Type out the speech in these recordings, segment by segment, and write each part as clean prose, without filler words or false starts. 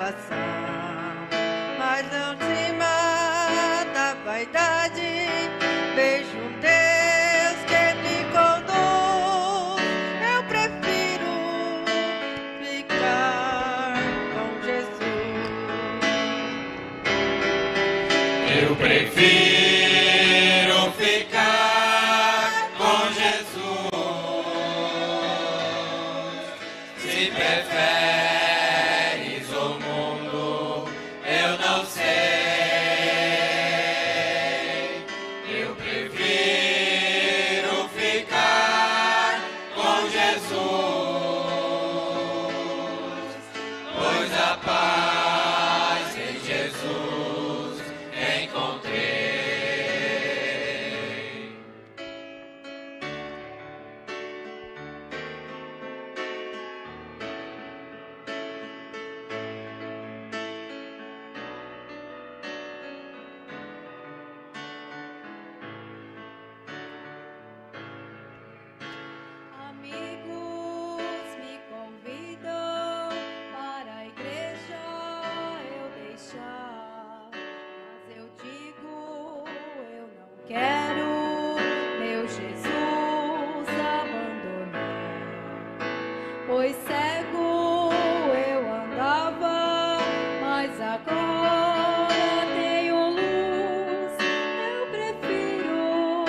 coração. Mas não se mata a vaidade, vejo um Deus que me conduz. Eu prefiro ficar com Jesus. Eu prefiro ficar com Jesus. Se preferes o mundo, eu não sei. Eu prefiro ficar com Jesus, pois a paz em Jesus encontrei. Amigos me convidam para a igreja eu deixar, mas eu digo eu não quero meu Jesus abandonar, pois cego eu andava, mas agora tenho luz. Eu prefiro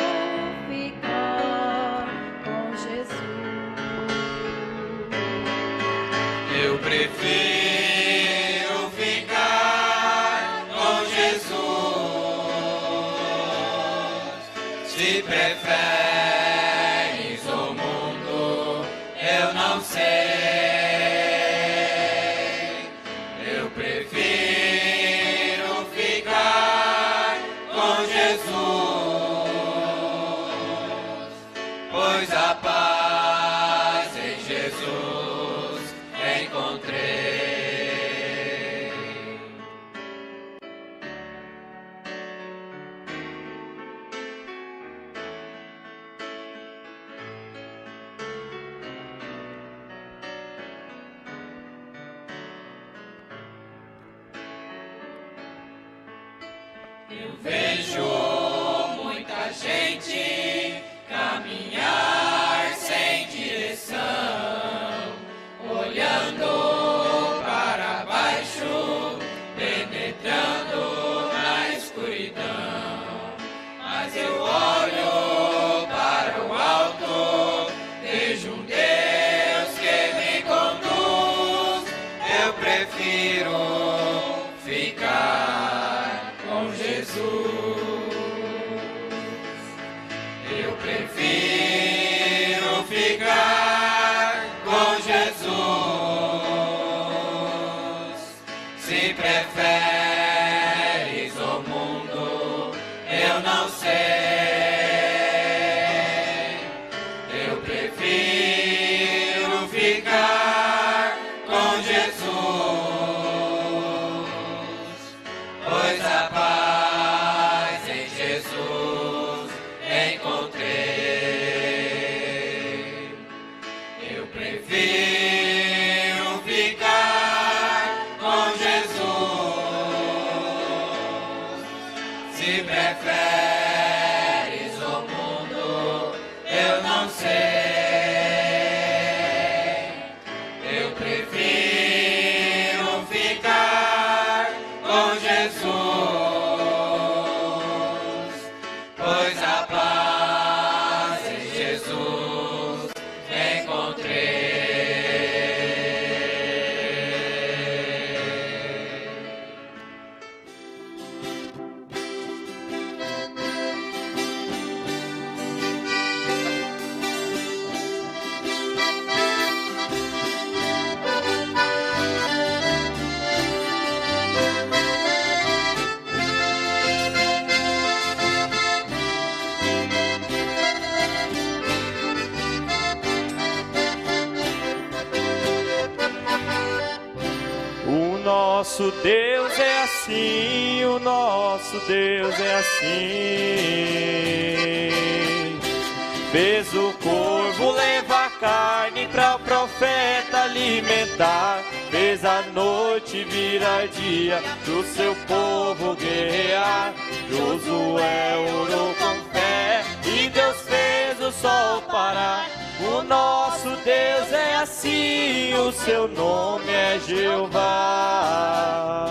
ficar com Jesus. Eu prefiro ficar com Jesus. Se preferes o mundo, eu não sei. Eu prefiro ficar com Jesus, pois a paz em Jesus encontrei. Eu vejo muita gente caminhar sem direção, olhando para baixo, penetrando na escuridão. Mas eu olho para o alto, vejo um Deus que me conduz. Eu prefiro ficar com Jesus. Eu prefiro ficar com Jesus. Se preferes o mundo, eu não sei. Eu prefiro ficar com Jesus, pois a paz em Jesus encontrei. Eu prefiro ficar com Jesus. Se preferes o mundo, eu não sei. Eu prefiro ficar com Jesus, pois a paz em Jesus encontrei. O nosso Deus é assim, o nosso Deus é assim. Fez o corvo levar carne para o profeta. profeta alimentar, fez a noite virar dia, pro seu povo guerrear. Josué orou com fé e Deus fez o sol parar. O nosso Deus é assim, o seu nome é Jeová.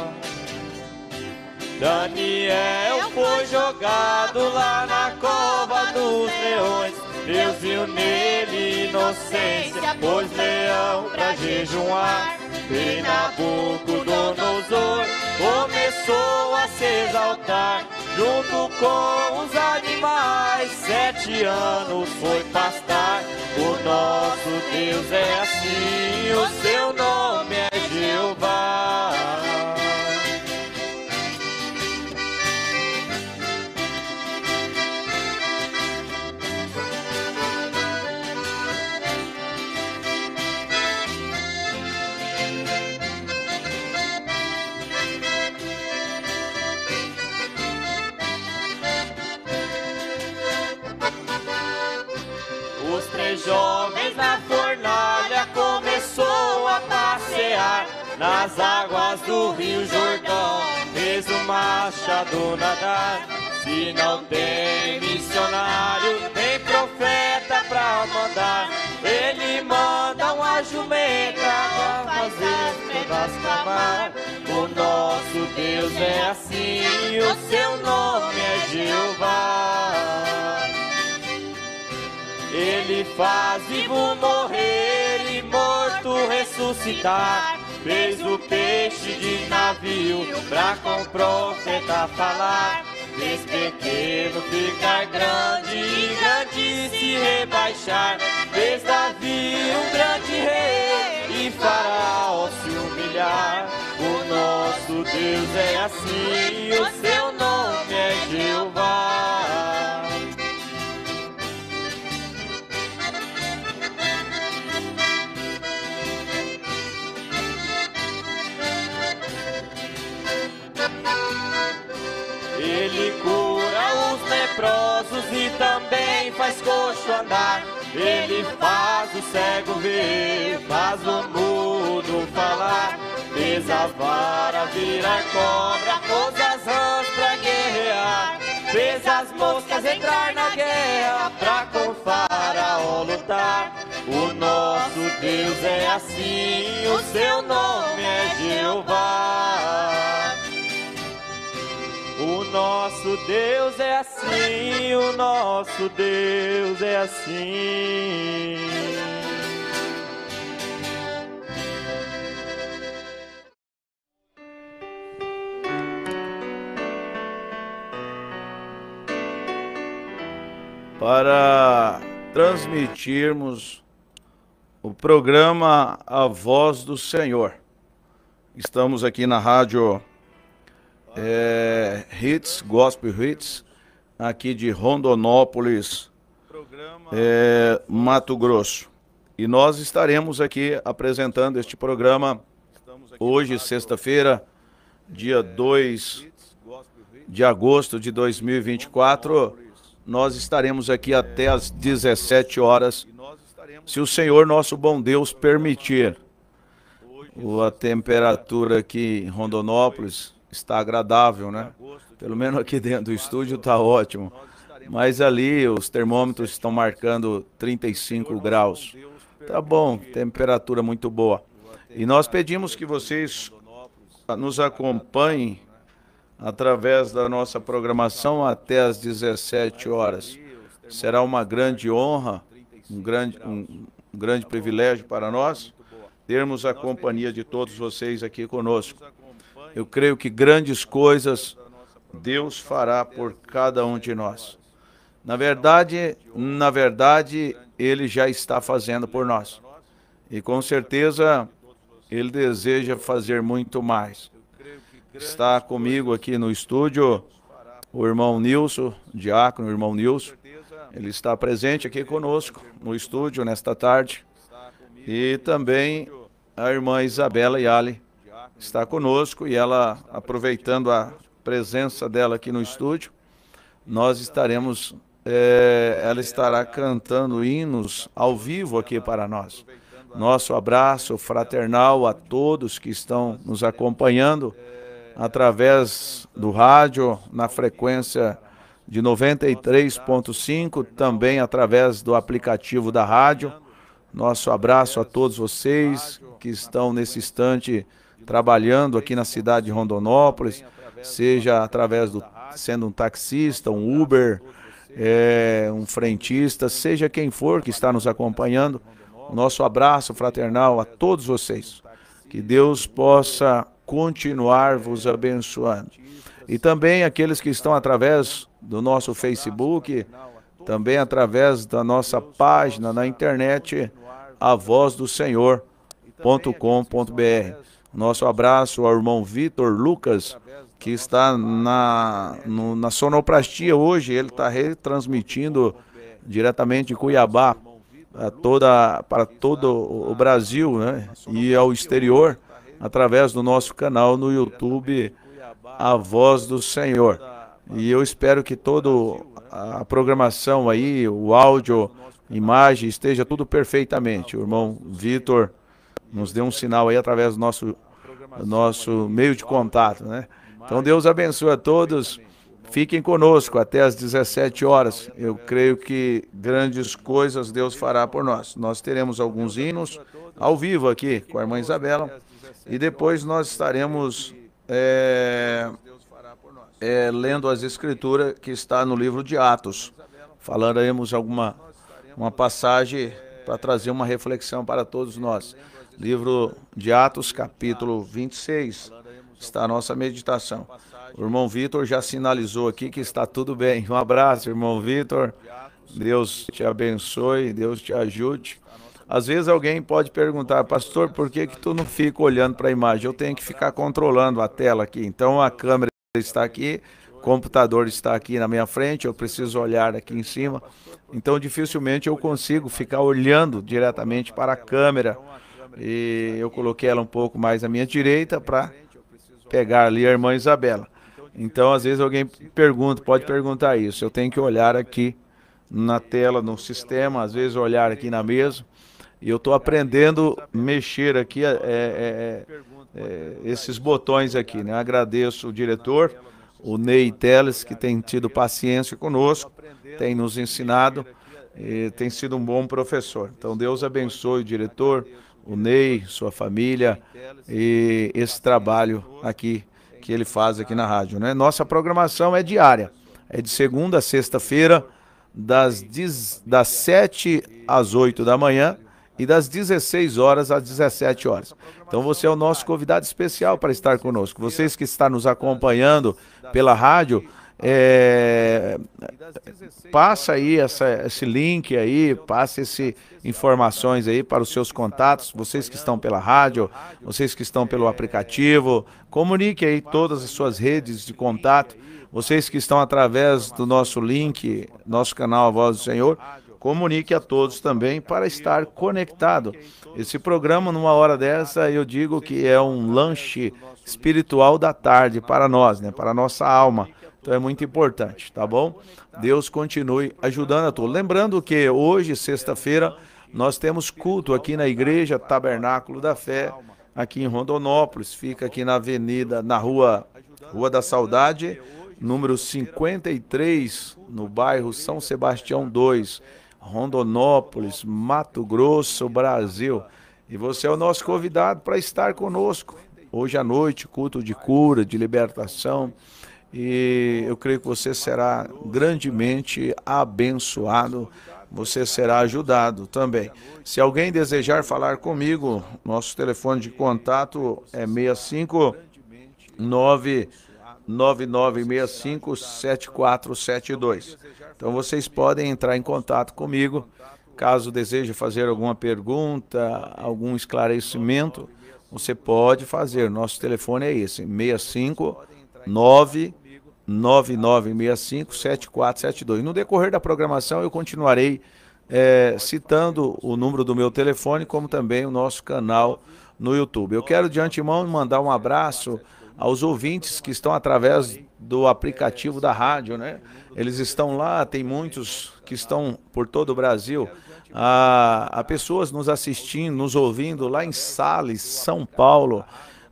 Daniel foi jogado lá na cova dos leões. Deus viu nele inocência, pôs leão pra jejuar. E Nabucodonosor começou a se exaltar. Junto com os animais, 7 anos foi pastar. O nosso Deus é assim, o seu nome é Jeová. Os 3 jovens na fornalha começou a passear nas águas do Rio Jordão, fez o machado nadar. Se não tem missionário, tem profeta pra mandar. Ele manda uma jumenta pra fazer todas clamar. O nosso Deus é assim, o seu nome é Jeová. Ele faz vivo morrer e morto ressuscitar. Fez o peixe de navio pra com o profeta falar. Fez pequeno ficar grande e grande se rebaixar. Fez Davi um grande rei e Faraó se humilhar. O nosso Deus é assim, o seu nome é Jeová. Ele cura os leprosos e também faz coxo andar. Ele faz o cego ver, faz o mudo falar. Fez a vara virar cobra, pôs as rãs pra guerrear. Fez as moscas entrar na guerra pra com Faraó lutar. O nosso Deus é assim, o seu nome é Jeová. O nosso Deus é assim, o nosso Deus é assim. Para transmitirmos o programa A Voz do Senhor. Estamos aqui na rádio Hits, Gospel Hits, aqui de Rondonópolis, Mato Grosso. E nós estaremos aqui apresentando este programa hoje, sexta-feira, dia 2 de agosto de 2024. Nós estaremos aqui até às 17 horas, se o Senhor nosso bom Deus permitir. A temperatura aqui em Rondonópolis está agradável, né? Pelo menos aqui dentro do estúdio está ótimo. Mas ali os termômetros estão marcando 35 graus. Tá bom, temperatura muito boa. E nós pedimos que vocês nos acompanhem através da nossa programação até às 17 horas. Será uma grande honra, um grande privilégio para nós termos a companhia de todos vocês aqui conosco. Eu creio que grandes coisas Deus fará por cada um de nós. Na verdade, Ele já está fazendo por nós. E com certeza, Ele deseja fazer muito mais. Está comigo aqui no estúdio o irmão Nilson, diácono, o irmão Nilson. Ele está presente aqui conosco no estúdio nesta tarde. E também a irmã Isabela Yali está conosco, e ela, aproveitando a presença dela aqui no estúdio, nós estaremos, ela estará cantando hinos ao vivo aqui para nós. Nosso abraço fraternal a todos que estão nos acompanhando através do rádio, na frequência de 93.5, também através do aplicativo da rádio. Nosso abraço a todos vocês que estão nesse instante trabalhando aqui na cidade de Rondonópolis, seja através sendo um taxista, um Uber, um frentista, seja quem for que está nos acompanhando. Nosso abraço fraternal a todos vocês. Que Deus possa continuar vos abençoando. E também aqueles que estão através do nosso Facebook, também através da nossa página na internet, avozdosenhor.com.br. Nosso abraço ao irmão Vitor Lucas, que está na sonoplastia hoje. Ele está retransmitindo diretamente de Cuiabá para todo o Brasil, né? E ao exterior, através do nosso canal no YouTube, A Voz do Senhor. E eu espero que toda a programação aí, o áudio, imagem, esteja tudo perfeitamente. O irmão Vitor nos deu um sinal aí através do nosso meio de contato, né? Então Deus abençoe a todos. Fiquem conosco até às 17 horas. Eu creio que grandes coisas Deus fará por nós. Nós teremos alguns hinos ao vivo aqui com a irmã Isabela. E depois nós estaremos lendo as escrituras que está no livro de Atos. Falaremos uma passagem para trazer uma reflexão para todos nós. Livro de Atos, capítulo 26, está a nossa meditação. O irmão Vitor já sinalizou aqui que está tudo bem. Um abraço, irmão Vitor. Deus te abençoe, Deus te ajude. Às vezes alguém pode perguntar, pastor, por que tu não fica olhando para a imagem? Eu tenho que ficar controlando a tela aqui. Então a câmera está aqui, o computador está aqui na minha frente, eu preciso olhar aqui em cima. Então dificilmente eu consigo ficar olhando diretamente para a câmera. E eu coloquei ela um pouco mais à minha direita para pegar ali a irmã Isabela. Então às vezes alguém pode perguntar isso. Eu tenho que olhar aqui na tela, no sistema, às vezes olhar aqui na mesa. E eu estou aprendendo a mexer aqui esses botões aqui, né? Agradeço o diretor, o Ney Teles, que tem tido paciência conosco, tem nos ensinado e tem sido um bom professor. Então Deus abençoe o diretor, o Ney, sua família e esse trabalho aqui que ele faz aqui na rádio, né? Nossa programação é diária, é de segunda a sexta-feira, das 7 às 8 da manhã e das 16 horas às 17 horas. Então você é o nosso convidado especial para estar conosco. Vocês que estão nos acompanhando pela rádio, passa aí esse link aí, passa essas informações aí para os seus contatos, vocês que estão pela rádio, vocês que estão pelo aplicativo, comunique aí todas as suas redes de contato, vocês que estão através do nosso link, nosso canal A Voz do Senhor, comunique a todos também para estar conectado. Esse programa, numa hora dessa, eu digo que é um lanche espiritual da tarde para nós, né? Para a nossa alma. Então é muito importante, tá bom? Deus continue ajudando a todos. Lembrando que hoje, sexta-feira, nós temos culto aqui na Igreja Tabernáculo da Fé, aqui em Rondonópolis. Fica aqui na avenida, na Rua da Saudade, número 53, no bairro São Sebastião 2, Rondonópolis, Mato Grosso, Brasil. E você é o nosso convidado para estar conosco hoje à noite, culto de cura, de libertação. E eu creio que você será grandemente abençoado, você será ajudado também. Se alguém desejar falar comigo, nosso telefone de contato é 659-9965-7472. Então vocês podem entrar em contato comigo, caso deseje fazer alguma pergunta, algum esclarecimento, você pode fazer. Nosso telefone é esse, 659-9965-7472. No decorrer da programação eu continuarei citando o número do meu telefone, como também o nosso canal no YouTube. Eu quero de antemão mandar um abraço aos ouvintes que estão através do aplicativo da rádio, né? Eles estão lá, tem muitos que estão por todo o Brasil. Há pessoas nos assistindo, nos ouvindo lá em Sales, São Paulo,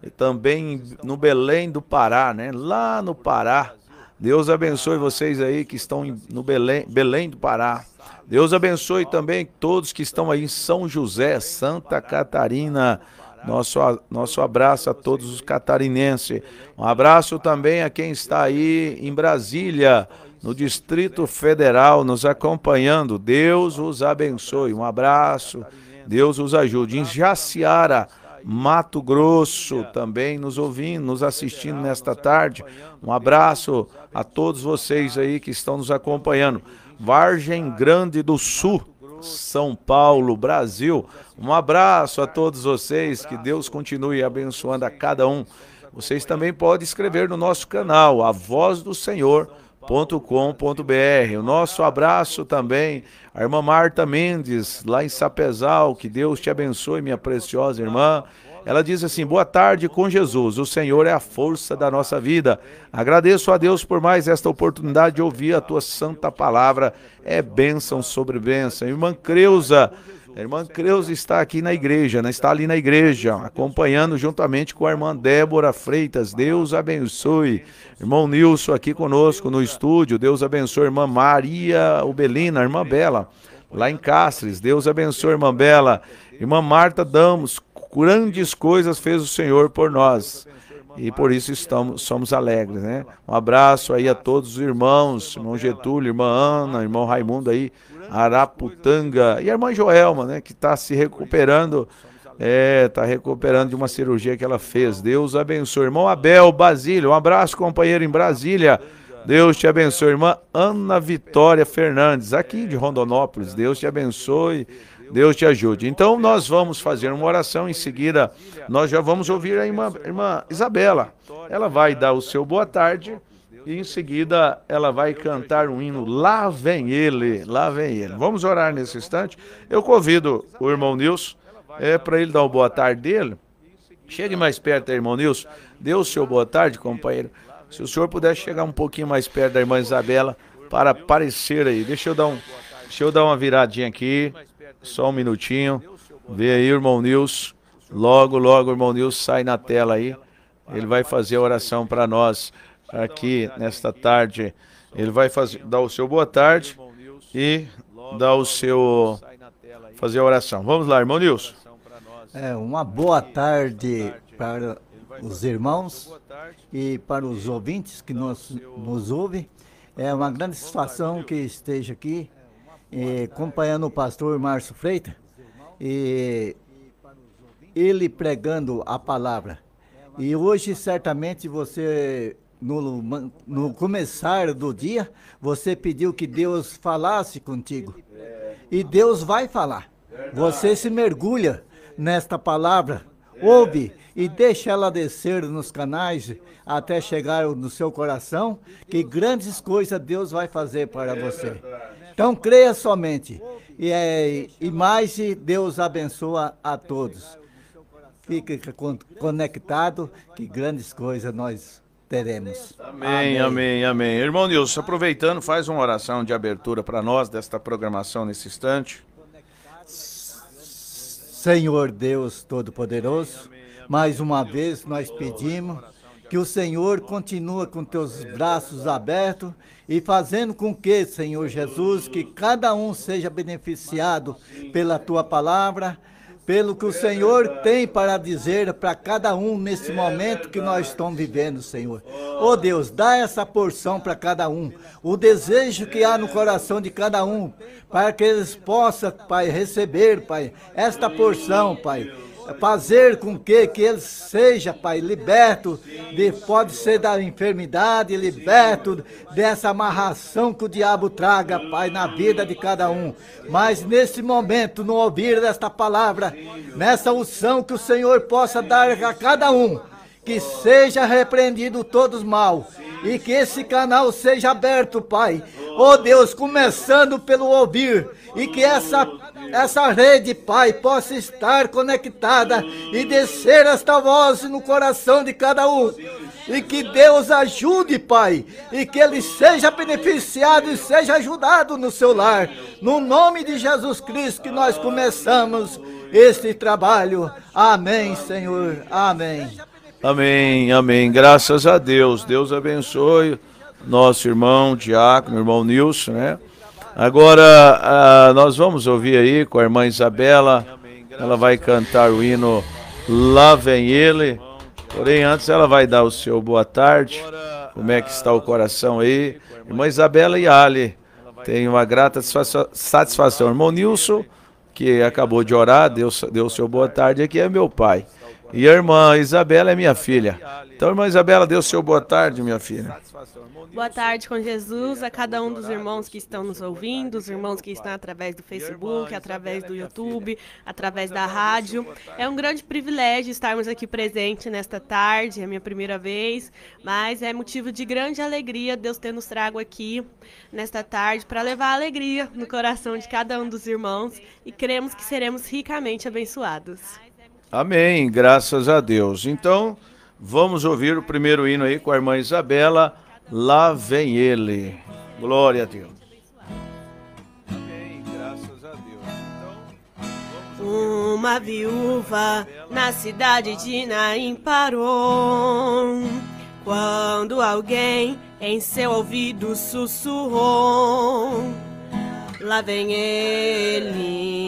e também no Belém do Pará, né? Lá no Pará. Deus abençoe vocês aí que estão no Belém do Pará. Deus abençoe também todos que estão aí em São José, Santa Catarina. Nosso abraço a todos os catarinenses. Um abraço também a quem está aí em Brasília, no Distrito Federal, nos acompanhando. Deus os abençoe. Um abraço. Deus os ajude. Em Jaciara, Mato Grosso, também nos ouvindo, nos assistindo nesta tarde. Um abraço a todos vocês aí que estão nos acompanhando. Vargem Grande do Sul, São Paulo, Brasil. Um abraço a todos vocês, que Deus continue abençoando a cada um. Vocês também podem escrever no nosso canal, avozdosenhor.com.br. O nosso abraço também a irmã Marta Mendes, lá em Sapezal. Que Deus te abençoe, minha preciosa irmã. Ela diz assim: boa tarde com Jesus, o Senhor é a força da nossa vida. Agradeço a Deus por mais esta oportunidade de ouvir a tua santa palavra. É bênção sobre bênção. Irmã Creuza está aqui na igreja, né? Está ali na igreja, acompanhando juntamente com a irmã Débora Freitas. Deus abençoe. Irmão Nilson aqui conosco no estúdio. Deus abençoe. Irmã Maria Ubelina, irmã Bela, lá em Cáceres. Deus abençoe, irmã Bela. Irmã Marta Damos, grandes coisas fez o Senhor por nós. E por isso somos alegres, né? Um abraço aí a todos os irmãos, irmão Getúlio, irmã Ana, irmão Raimundo aí, Araputanga, e a irmã Joelma, né? Que está se recuperando, está recuperando de uma cirurgia que ela fez. Deus abençoe. Irmão Abel Basílio, um abraço, companheiro, em Brasília. Deus te abençoe. Irmã Ana Vitória Fernandes, aqui de Rondonópolis. Deus te abençoe. Deus te ajude. Então nós vamos fazer uma oração, em seguida nós já vamos ouvir a irmã Isabela. Ela vai dar o seu boa tarde e em seguida ela vai cantar um hino, Lá Vem Ele, Lá Vem Ele. Vamos orar nesse instante. Eu convido o irmão Nilson para ele dar o boa tarde dele. Chegue mais perto, irmão Nilson. Dê o seu boa tarde, companheiro. Se o senhor puder chegar um pouquinho mais perto da irmã Isabela para aparecer aí. Deixa eu dar uma viradinha aqui. Só um minutinho. Vê aí, irmão Nilson. Logo, o irmão Nilson sai na tela aí. Ele vai fazer a oração para nós aqui nesta tarde. Ele vai dar o seu boa tarde e fazer a oração. Vamos lá, irmão Nilson. Uma boa tarde para os irmãos e para os ouvintes que nos ouvem. É uma grande satisfação que esteja aqui acompanhando o pastor Márcio Freitas, e ele pregando a palavra. E hoje, certamente, você, no começar do dia, você pediu que Deus falasse contigo. E Deus vai falar. Você se mergulha nesta palavra, ouve e deixa ela descer nos canais até chegar no seu coração, que grandes coisas Deus vai fazer para você. Então creia somente, e mais Deus abençoa a todos. Fique conectado, que grandes coisas nós teremos. Amém, amém, amém. Irmão Nilson, aproveitando, faz uma oração de abertura para nós desta programação nesse instante. Senhor Deus Todo-Poderoso, mais uma vez nós pedimos que o Senhor continue com teus braços abertos e fazendo com que, Senhor Jesus, que cada um seja beneficiado pela tua palavra, pelo que o Senhor tem para dizer para cada um nesse momento que nós estamos vivendo, Senhor. Oh Deus, dá essa porção para cada um, o desejo que há no coração de cada um, para que eles possam, Pai, receber, Pai, esta porção, Pai. Fazer com que ele seja, Pai, liberto, pode ser da enfermidade, liberto dessa amarração que o diabo traga, Pai, na vida de cada um. Mas nesse momento, no ouvir desta palavra, nessa unção que o Senhor possa dar a cada um, que seja repreendido todos mal, e que esse canal seja aberto, Pai. Oh Deus, começando pelo ouvir, e que essa rede, Pai, possa estar conectada e descer esta voz no coração de cada um. e que Deus ajude, Pai, e que ele seja beneficiado e seja ajudado no seu lar. No nome de Jesus Cristo que nós começamos este trabalho. Amém, Senhor. Amém. Amém, amém. Graças a Deus. Deus abençoe nosso irmão diácono, irmão Nilson, né? Agora, nós vamos ouvir aí com a irmã Isabela. Ela vai cantar o hino Lá Vem Ele. Porém, antes ela vai dar o seu boa tarde. Como é que está o coração aí? Irmã Isabela e Ali, tem uma grata satisfação. Irmão Nilson, que acabou de orar, deu o seu boa tarde aqui, é meu pai. E a irmã Isabela é minha filha. Então, irmã Isabela, dê o seu boa tarde, minha filha. Boa tarde com Jesus a cada um dos irmãos que estão nos ouvindo, os irmãos que estão através do Facebook, através do YouTube, através da rádio. É um grande privilégio estarmos aqui presentes nesta tarde, é a minha primeira vez, mas é motivo de grande alegria Deus ter nos trago aqui nesta tarde para levar alegria no coração de cada um dos irmãos e cremos que seremos ricamente abençoados. Amém, graças a Deus. Então, vamos ouvir o primeiro hino aí com a irmã Isabela. Lá vem ele. Glória a Deus. Amém, graças a Deus. Uma viúva na cidade de Naim parou, quando alguém em seu ouvido sussurrou: lá vem ele.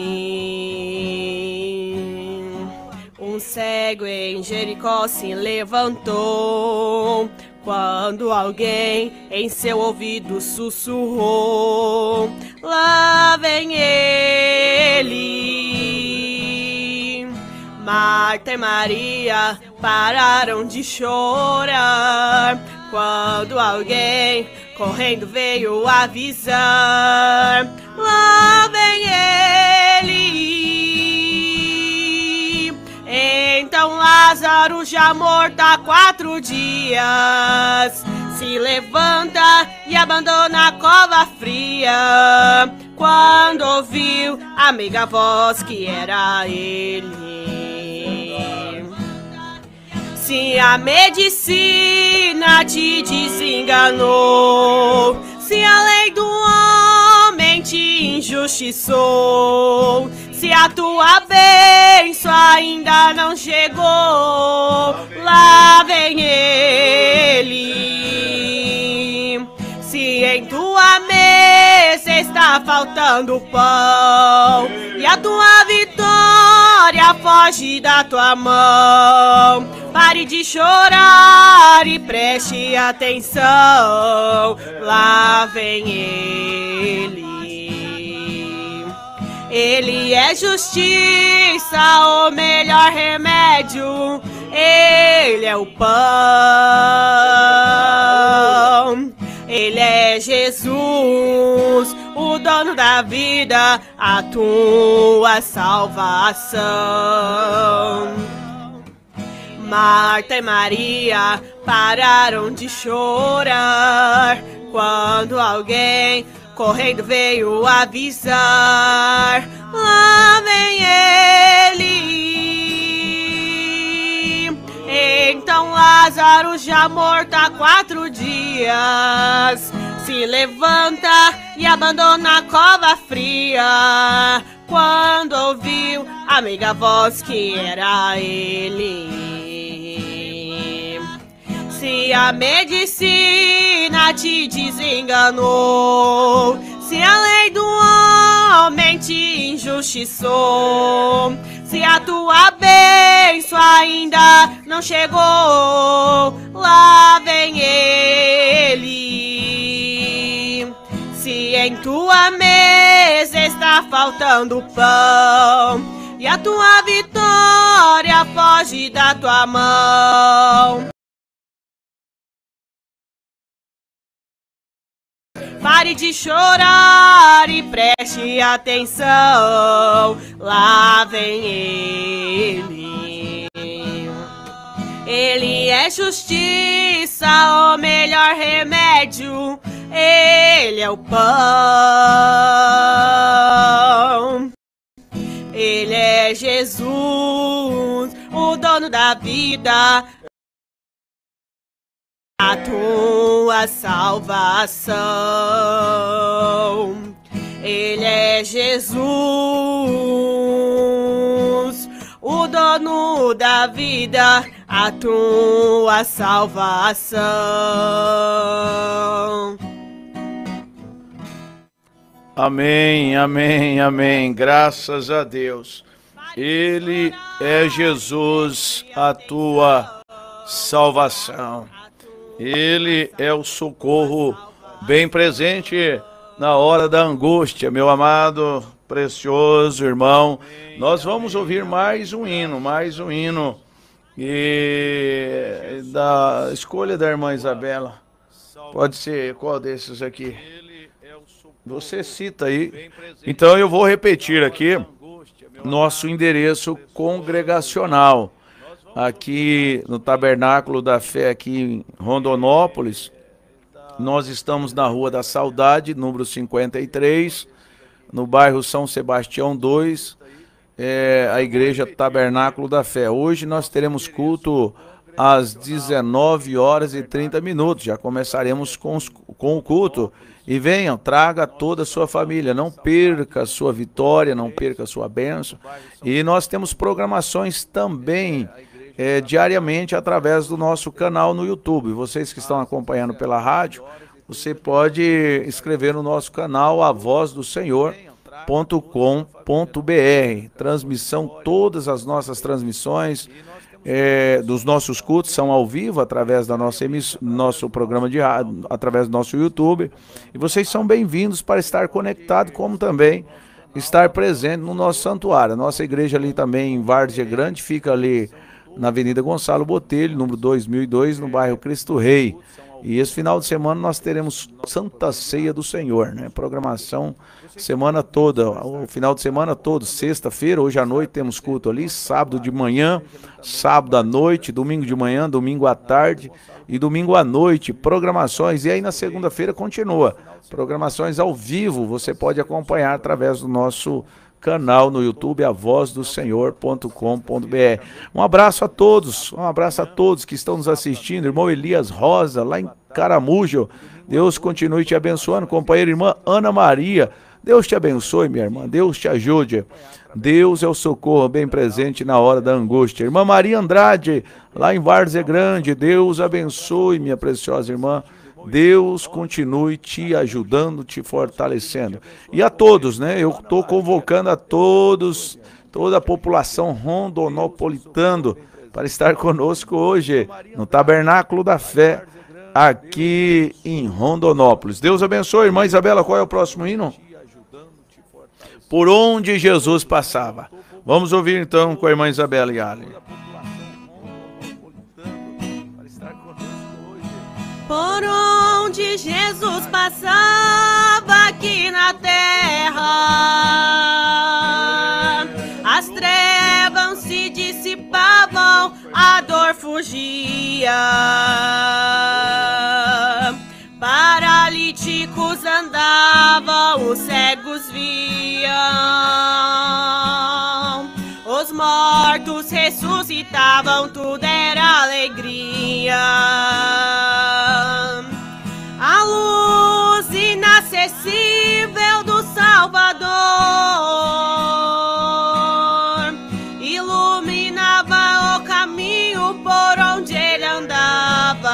Um cego em Jericó se levantou, quando alguém em seu ouvido sussurrou: lá vem ele. Marta e Maria pararam de chorar, quando alguém correndo veio avisar: lá vem ele. Então Lázaro, já morto há 4 dias, se levanta e abandona a cova fria, quando ouviu a meiga voz que era ele. Se a medicina te desenganou, se a lei do homem te injustiçou, se a tua bênção ainda não chegou, lá vem ele. Se em tua mesa está faltando pão e a tua vitória foge da tua mão, pare de chorar e preste atenção, lá vem ele. Ele é justiça, o melhor remédio, ele é o pão. Ele é Jesus, o dono da vida, a tua salvação. Marta e Maria pararam de chorar, quando alguém correndo veio avisar: lá vem ele. Então Lázaro, já morto há 4 dias, se levanta e abandona a cova fria, quando ouviu a meiga voz que era ele. Se a medicina te desenganou, se a lei do homem te injustiçou, se a tua bênção ainda não chegou, lá vem ele. Se em tua mesa está faltando pão e a tua vitória foge da tua mão, pare de chorar e preste atenção, lá vem ele. Ele é justiça, o melhor remédio, ele é o pão. Ele é Jesus, o dono da vida, a tua salvação. Ele é Jesus, o dono da vida, a tua salvação. Amém, amém, amém. Graças a Deus. Ele é Jesus, a tua salvação. Ele é o socorro bem presente na hora da angústia, meu amado, precioso irmão. Nós vamos ouvir mais um hino e da escolha da irmã Isabela. Pode ser qual desses aqui? Você cita aí. Então eu vou repetir aqui nosso endereço congregacional aqui no Tabernáculo da Fé aqui em Rondonópolis. Nós estamos na Rua da Saudade, número 53, no bairro São Sebastião 2, a Igreja Tabernáculo da Fé. Hoje nós teremos culto às 19h30. Já começaremos com o culto. E venham, traga toda a sua família, não perca a sua vitória, não perca a sua bênção. E nós temos programações também diariamente através do nosso canal no YouTube. Vocês que estão acompanhando pela rádio, você pode escrever no nosso canal avozdosenhor.com.br. Transmissão, todas as nossas transmissões dos nossos cultos são ao vivo através da nosso programa de rádio, através do nosso YouTube. E vocês são bem-vindos para estar conectado, como também estar presente no nosso santuário. A nossa igreja ali também em Várzea Grande fica ali na Avenida Gonçalo Botelho, número 2002, no bairro Cristo Rei. E esse final de semana nós teremos Santa Ceia do Senhor, né? Programação semana toda, o final de semana todo, sexta-feira, hoje à noite temos culto ali, sábado de manhã, sábado à noite, domingo de manhã, domingo à tarde e domingo à noite, programações. E aí na segunda-feira continua, programações ao vivo, você pode acompanhar através do nosso canal no YouTube, avozdosenhor.com.br. Um abraço a todos que estão nos assistindo. Irmão Elias Rosa, lá em Caramujo, Deus continue te abençoando. Companheira irmã Ana Maria, Deus te abençoe, minha irmã, Deus te ajude. Deus é o socorro bem presente na hora da angústia. Irmã Maria Andrade, lá em Várzea Grande, Deus abençoe, minha preciosa irmã. Deus continue te ajudando, te fortalecendo. E a todos, né? Eu estou convocando a todos, toda a população rondonopolitana para estar conosco hoje no Tabernáculo da Fé, aqui em Rondonópolis. Deus abençoe. Irmã Isabela, qual é o próximo hino? Por onde Jesus passava. Vamos ouvir então com a irmã Isabela e Ali. Por onde Jesus passava aqui na terra, as trevas se dissipavam, a dor fugia. Paralíticos andavam, os cegos viam, os mortos ressuscitavam, tudo era alegria. A luz inacessível do Salvador iluminava o caminho por onde ele andava.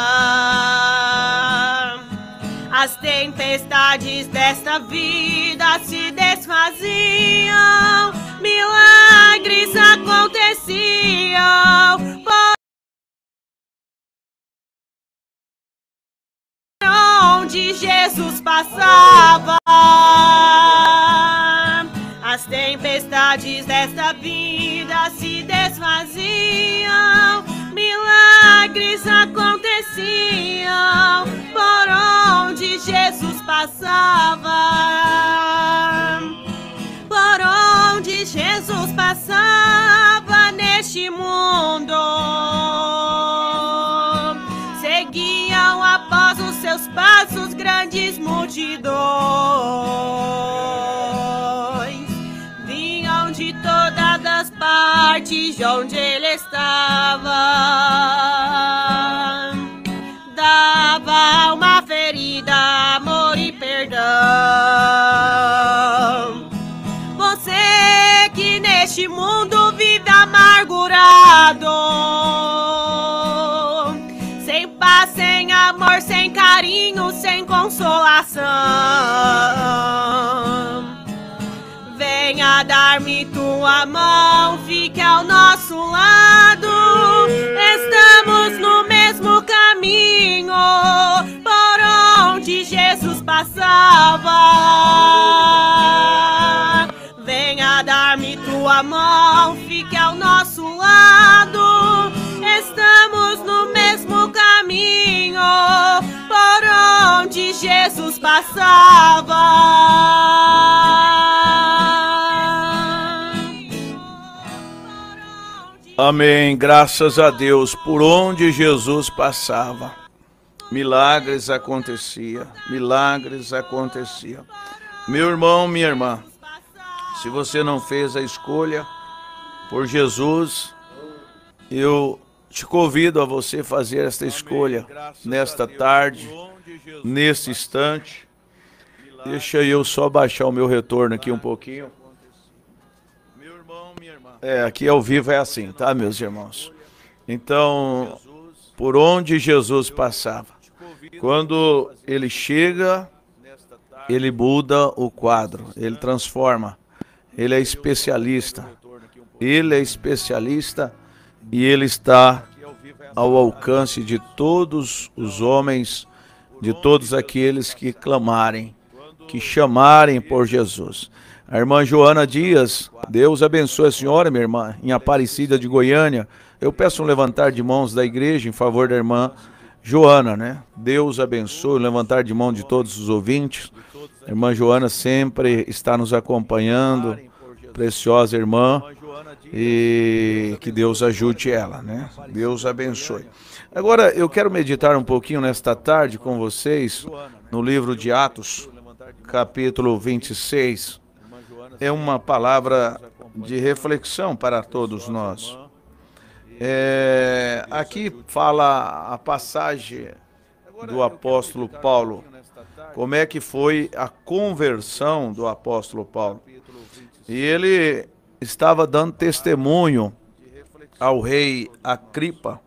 As tempestades desta vida se desfaziam, milagres aconteciam. Onde Jesus passava, as tempestades desta vida se desfaziam, milagres aconteciam por onde Jesus passava. Por onde Jesus passava neste mundo, seguiam após os seus passos grandes multidões, vinham de todas as partes de onde ele estava, da perdão. Você que neste mundo vive amargurado, sem paz, sem amor, sem carinho, sem consolação, venha dar-me tua mão, fique ao nosso lado. Estamos no mesmo caminho por onde Jesus passava. Venha dar-me tua mão, fique ao nosso lado. Estamos no mesmo caminho por onde Jesus passava. Amém, graças a Deus, por onde Jesus passava, milagres aconteciam, milagres aconteciam. Meu irmão, minha irmã, se você não fez a escolha por Jesus, eu te convido a você fazer esta escolha nesta tarde, nesse instante. Deixa eu só baixar o meu retorno aqui um pouquinho. Aqui ao vivo é assim, tá, meus irmãos? Então, por onde Jesus passava, quando ele chega, ele muda o quadro, ele transforma, ele é especialista, e ele está ao alcance de todos os homens, de todos aqueles que clamarem, que chamarem por Jesus. A irmã Joana Dias, Deus abençoe a senhora, minha irmã, em Aparecida de Goiânia. Eu peço um levantar de mãos da igreja em favor da irmã Joana, né? Deus abençoe, o levantar de mão de todos os ouvintes. A irmã Joana sempre está nos acompanhando, preciosa irmã, e que Deus ajude ela, né? Deus abençoe. Agora, eu quero meditar um pouquinho nesta tarde com vocês no livro de Atos, capítulo 26. É uma palavra de reflexão para todos nós. Aqui fala a passagem do apóstolo Paulo. Como é que foi a conversão do apóstolo Paulo? E ele estava dando testemunho ao rei Agripa.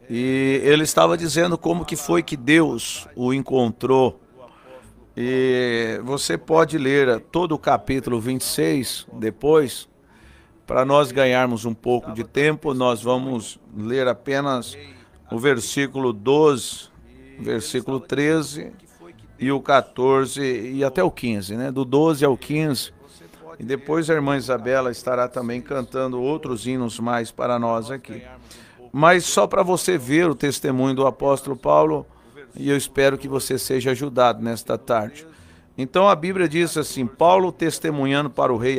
E ele estava dizendo como que foi que Deus o encontrou. E você pode ler todo o capítulo 26 depois. Para nós ganharmos um pouco de tempo, nós vamos ler apenas o versículo 12, versículo 13 e o 14 e até o 15, né? Do 12 ao 15. E depois a irmã Isabela estará também cantando outros hinos mais para nós aqui. Mas só para você ver o testemunho do apóstolo Paulo, e eu espero que você seja ajudado nesta tarde. Então a Bíblia diz assim, Paulo testemunhando para o rei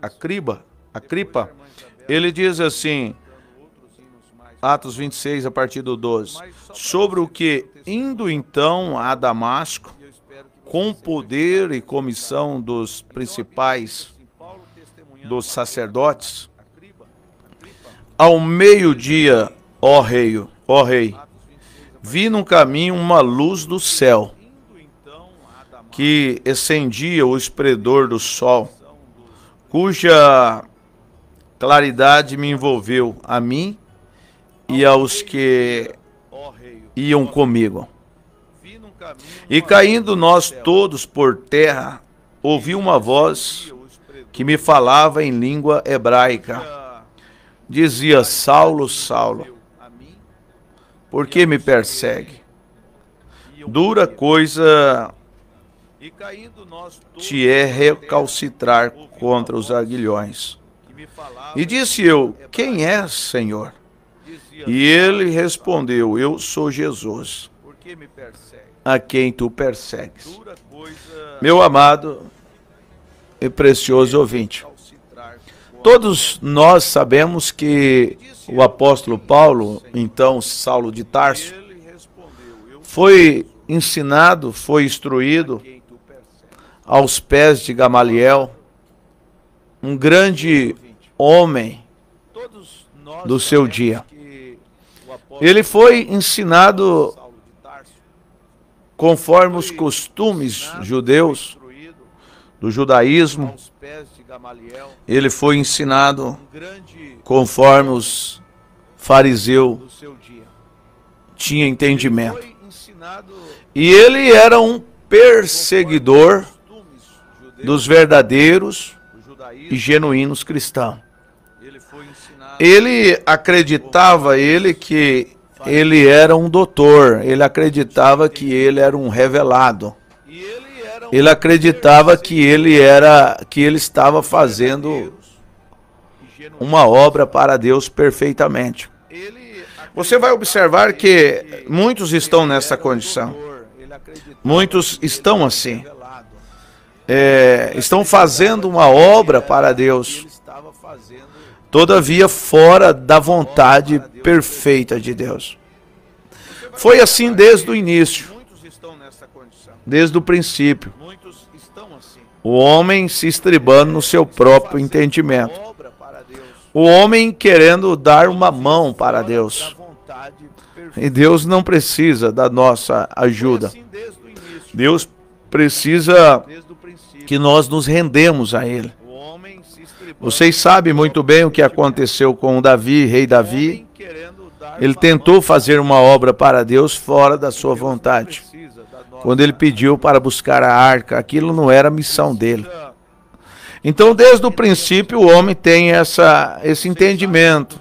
Agripa, ele diz assim, Atos 26, a partir do 12, sobre o que, indo então a Damasco, com poder e comissão dos principais dos sacerdotes, ao meio-dia, ó rei, vi num caminho uma luz do céu, que excendia o esplendor do sol, cuja claridade me envolveu a mim e aos que iam comigo. E caindo nós todos por terra, ouvi uma voz que me falava em língua hebraica. Dizia, Saulo, Saulo, por que me persegue? Dura coisa te é recalcitrar contra os aguilhões. E disse eu, quem és, Senhor? E ele respondeu, eu sou Jesus, a quem tu persegues. Meu amado e precioso ouvinte, todos nós sabemos que o apóstolo Paulo, então Saulo de Tarso, foi ensinado, foi instruído aos pés de Gamaliel, um grande homem do seu dia. Ele foi ensinado conforme os costumes judeus do judaísmo. Ele foi ensinado conforme os fariseus tinham entendimento. E ele era um perseguidor dos verdadeiros e genuínos cristãos. Ele acreditava que ele era um doutor, ele acreditava que ele era um revelado. Ele acreditava que ele estava fazendo uma obra para Deus perfeitamente. Você vai observar que muitos estão nessa condição. Muitos estão assim. Estão fazendo uma obra para Deus, todavia fora da vontade perfeita de Deus. Foi assim desde o início, desde o princípio. O homem se estribando no seu próprio entendimento. O homem querendo dar uma mão para Deus. E Deus não precisa da nossa ajuda. Deus precisa que nós nos rendemos a Ele. Vocês sabem muito bem o que aconteceu com Davi, rei Davi. Ele tentou fazer uma obra para Deus fora da sua vontade. Quando ele pediu para buscar a arca, aquilo não era a missão dele. Então, desde o princípio, o homem tem esse entendimento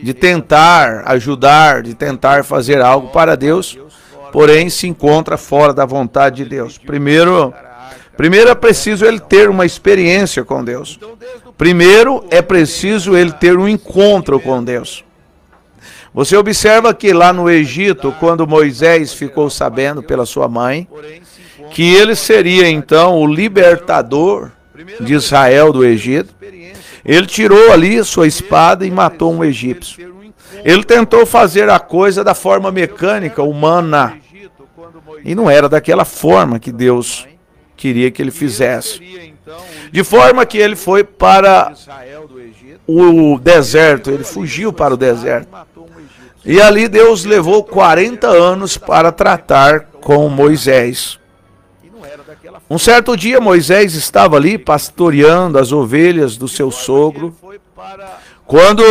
de tentar ajudar, de tentar fazer algo para Deus, porém se encontra fora da vontade de Deus. Primeiro é preciso ele ter uma experiência com Deus. Primeiro é preciso ele ter um encontro com Deus. Você observa que lá no Egito, quando Moisés ficou sabendo pela sua mãe que ele seria então o libertador de Israel do Egito, ele tirou ali sua espada e matou um egípcio. Ele tentou fazer a coisa da forma mecânica, humana, e não era daquela forma que Deus queria que ele fizesse. De forma que ele foi para o deserto, ele fugiu para o deserto. E ali Deus levou 40 anos para tratar com Moisés. Um certo dia Moisés estava ali pastoreando as ovelhas do seu sogro, quando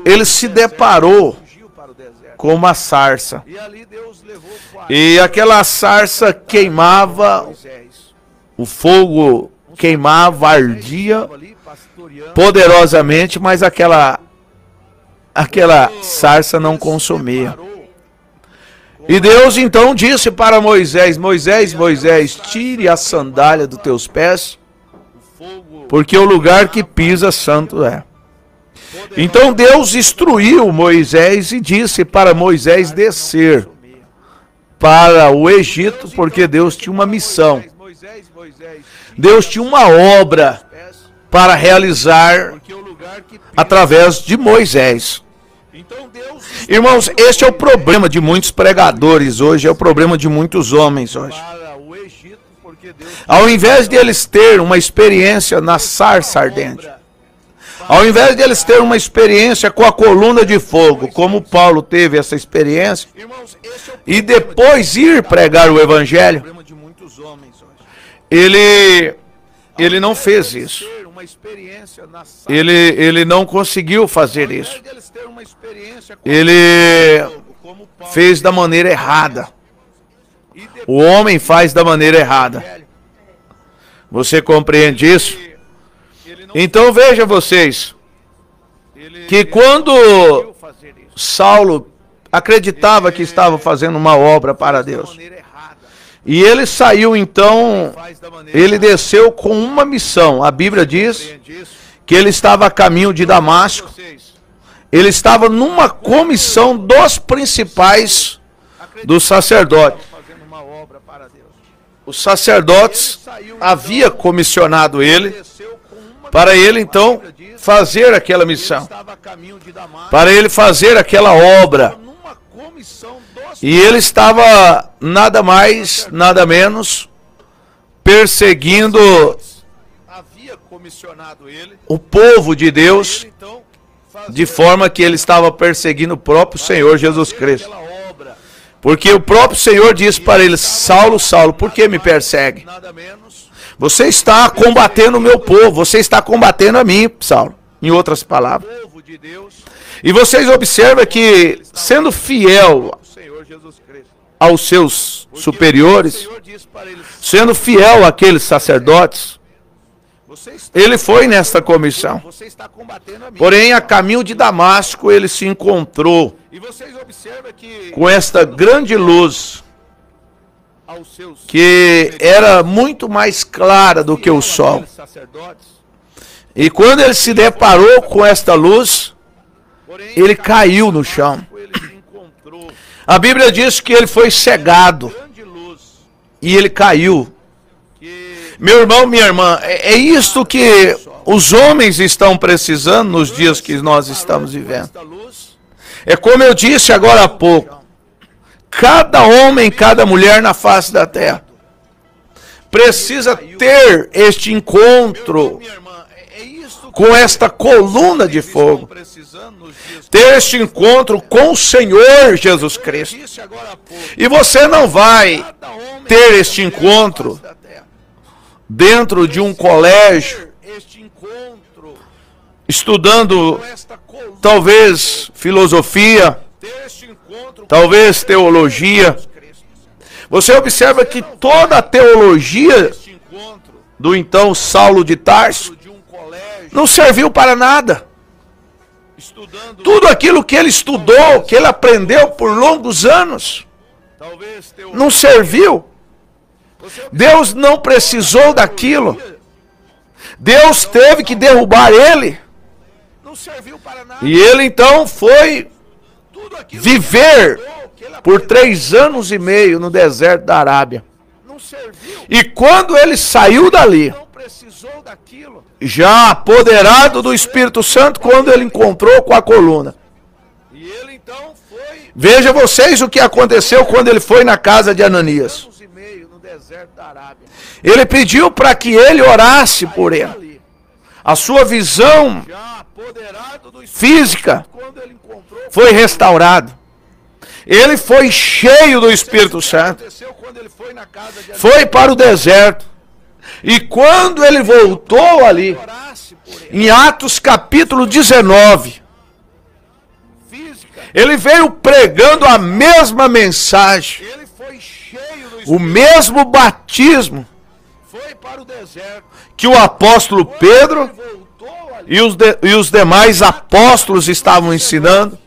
ele se deparou com uma sarça. E aquela sarça queimava, o fogo queimava, ardia poderosamente, mas aquela sarça não consumia. E Deus então disse para Moisés: Moisés, tire a sandália dos teus pés, porque o lugar que pisa santo é. Então Deus instruiu Moisés e disse para Moisés descer para o Egito, porque Deus tinha uma missão. Deus tinha uma obra para realizar através de Moisés. Irmãos, este é o problema de muitos pregadores hoje, é o problema de muitos homens hoje. Ao invés de eles terem uma experiência na sarça ardente, ao invés de eles terem uma experiência com a coluna de fogo, como Paulo teve essa experiência, e depois ir pregar o evangelho, ele não fez isso. Ele não conseguiu fazer isso. Ele fez da maneira errada. O homem faz da maneira errada. Você compreende isso? Então veja vocês, que quando Saulo acreditava que estava fazendo uma obra para Deus, e ele saiu então, ele desceu com uma missão. A Bíblia diz que ele estava a caminho de Damasco. Ele estava numa comissão dos principais dos sacerdotes. Os sacerdotes haviam comissionado ele para ele então fazer aquela missão, para ele fazer aquela obra. E ele estava nada mais, nada menos perseguindo o povo de Deus, de forma que ele estava perseguindo o próprio Senhor Jesus Cristo. Porque o próprio Senhor disse para ele: Saulo, Saulo, por que me persegue? Você está combatendo o meu povo, você está combatendo a mim, Saulo, em outras palavras. E vocês observam que, sendo fiel aos seus superiores, sendo fiel àqueles sacerdotes, ele foi nesta comissão. Porém, a caminho de Damasco, ele se encontrou com esta grande luz, que era muito mais clara do que o sol. E quando ele se deparou com esta luz, ele caiu no chão. A Bíblia diz que ele foi cegado e ele caiu. Meu irmão, minha irmã, é isto que os homens estão precisando nos dias que nós estamos vivendo. É como eu disse agora há pouco, cada homem, cada mulher na face da terra precisa ter este encontro com esta coluna de fogo, ter este encontro com o Senhor Jesus Cristo. E você não vai ter este encontro dentro de um colégio, estudando talvez filosofia, talvez teologia. Você observa que toda a teologia do então Saulo de Tarso não serviu para nada. Tudo aquilo que ele estudou, que ele aprendeu por longos anos, não serviu. Deus não precisou daquilo. Deus teve que derrubar ele. E ele então foi viver por 3 anos e meio no deserto da Arábia. E quando ele saiu dali, já apoderado do Espírito Santo, quando ele encontrou com a coluna. Veja vocês o que aconteceu quando ele foi na casa de Ananias. Ele pediu para que ele orasse por ele. A sua visão física foi restaurada. Ele foi cheio do Espírito Santo. Foi para o deserto. E quando ele voltou ali, em Atos capítulo 19, ele veio pregando a mesma mensagem, o mesmo batismo que o apóstolo Pedro e os demais apóstolos estavam ensinando,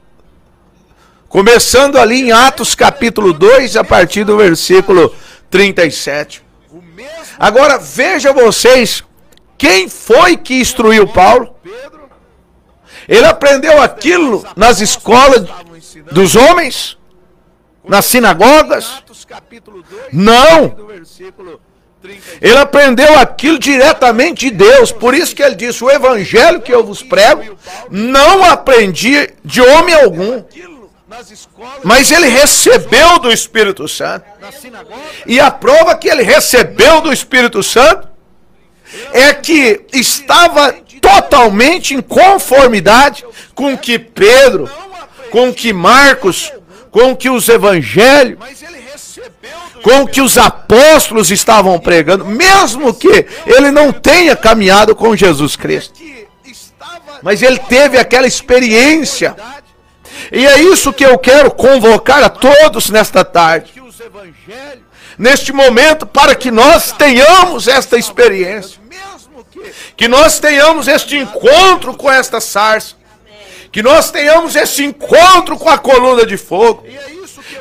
começando ali em Atos capítulo 2, a partir do versículo 37. Agora veja vocês, quem foi que instruiu Paulo? Ele aprendeu aquilo nas escolas dos homens? Nas sinagogas? Não! Ele aprendeu aquilo diretamente de Deus. Por isso que ele disse: o evangelho que eu vos prego, não aprendi de homem algum, mas ele recebeu do Espírito Santo. E a prova que ele recebeu do Espírito Santo é que estava totalmente em conformidade com o que Pedro, com o que Marcos, com o que os evangelhos, com o que os apóstolos estavam pregando, mesmo que ele não tenha caminhado com Jesus Cristo. Mas ele teve aquela experiência. E é isso que eu quero convocar a todos nesta tarde, neste momento, para que nós tenhamos esta experiência, que nós tenhamos este encontro com esta sarça, que nós tenhamos esse encontro com a coluna de fogo.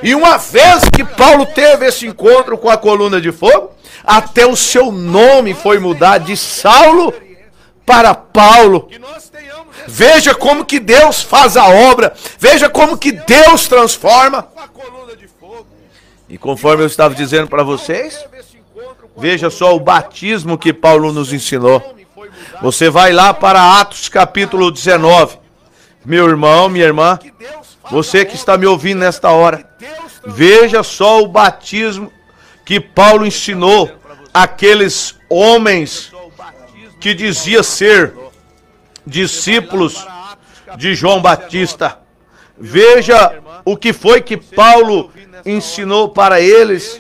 E uma vez que Paulo teve esse encontro com a coluna de fogo, até o seu nome foi mudado de Saulo para Paulo. Veja como que Deus faz a obra, veja como que Deus transforma. E conforme eu estava dizendo para vocês, veja só o batismo que Paulo nos ensinou. Você vai lá para Atos capítulo 19. Meu irmão, minha irmã, você que está me ouvindo nesta hora, veja só o batismo que Paulo ensinou àqueles homens que dizia ser discípulos de João Batista. Veja o que foi que Paulo ensinou para eles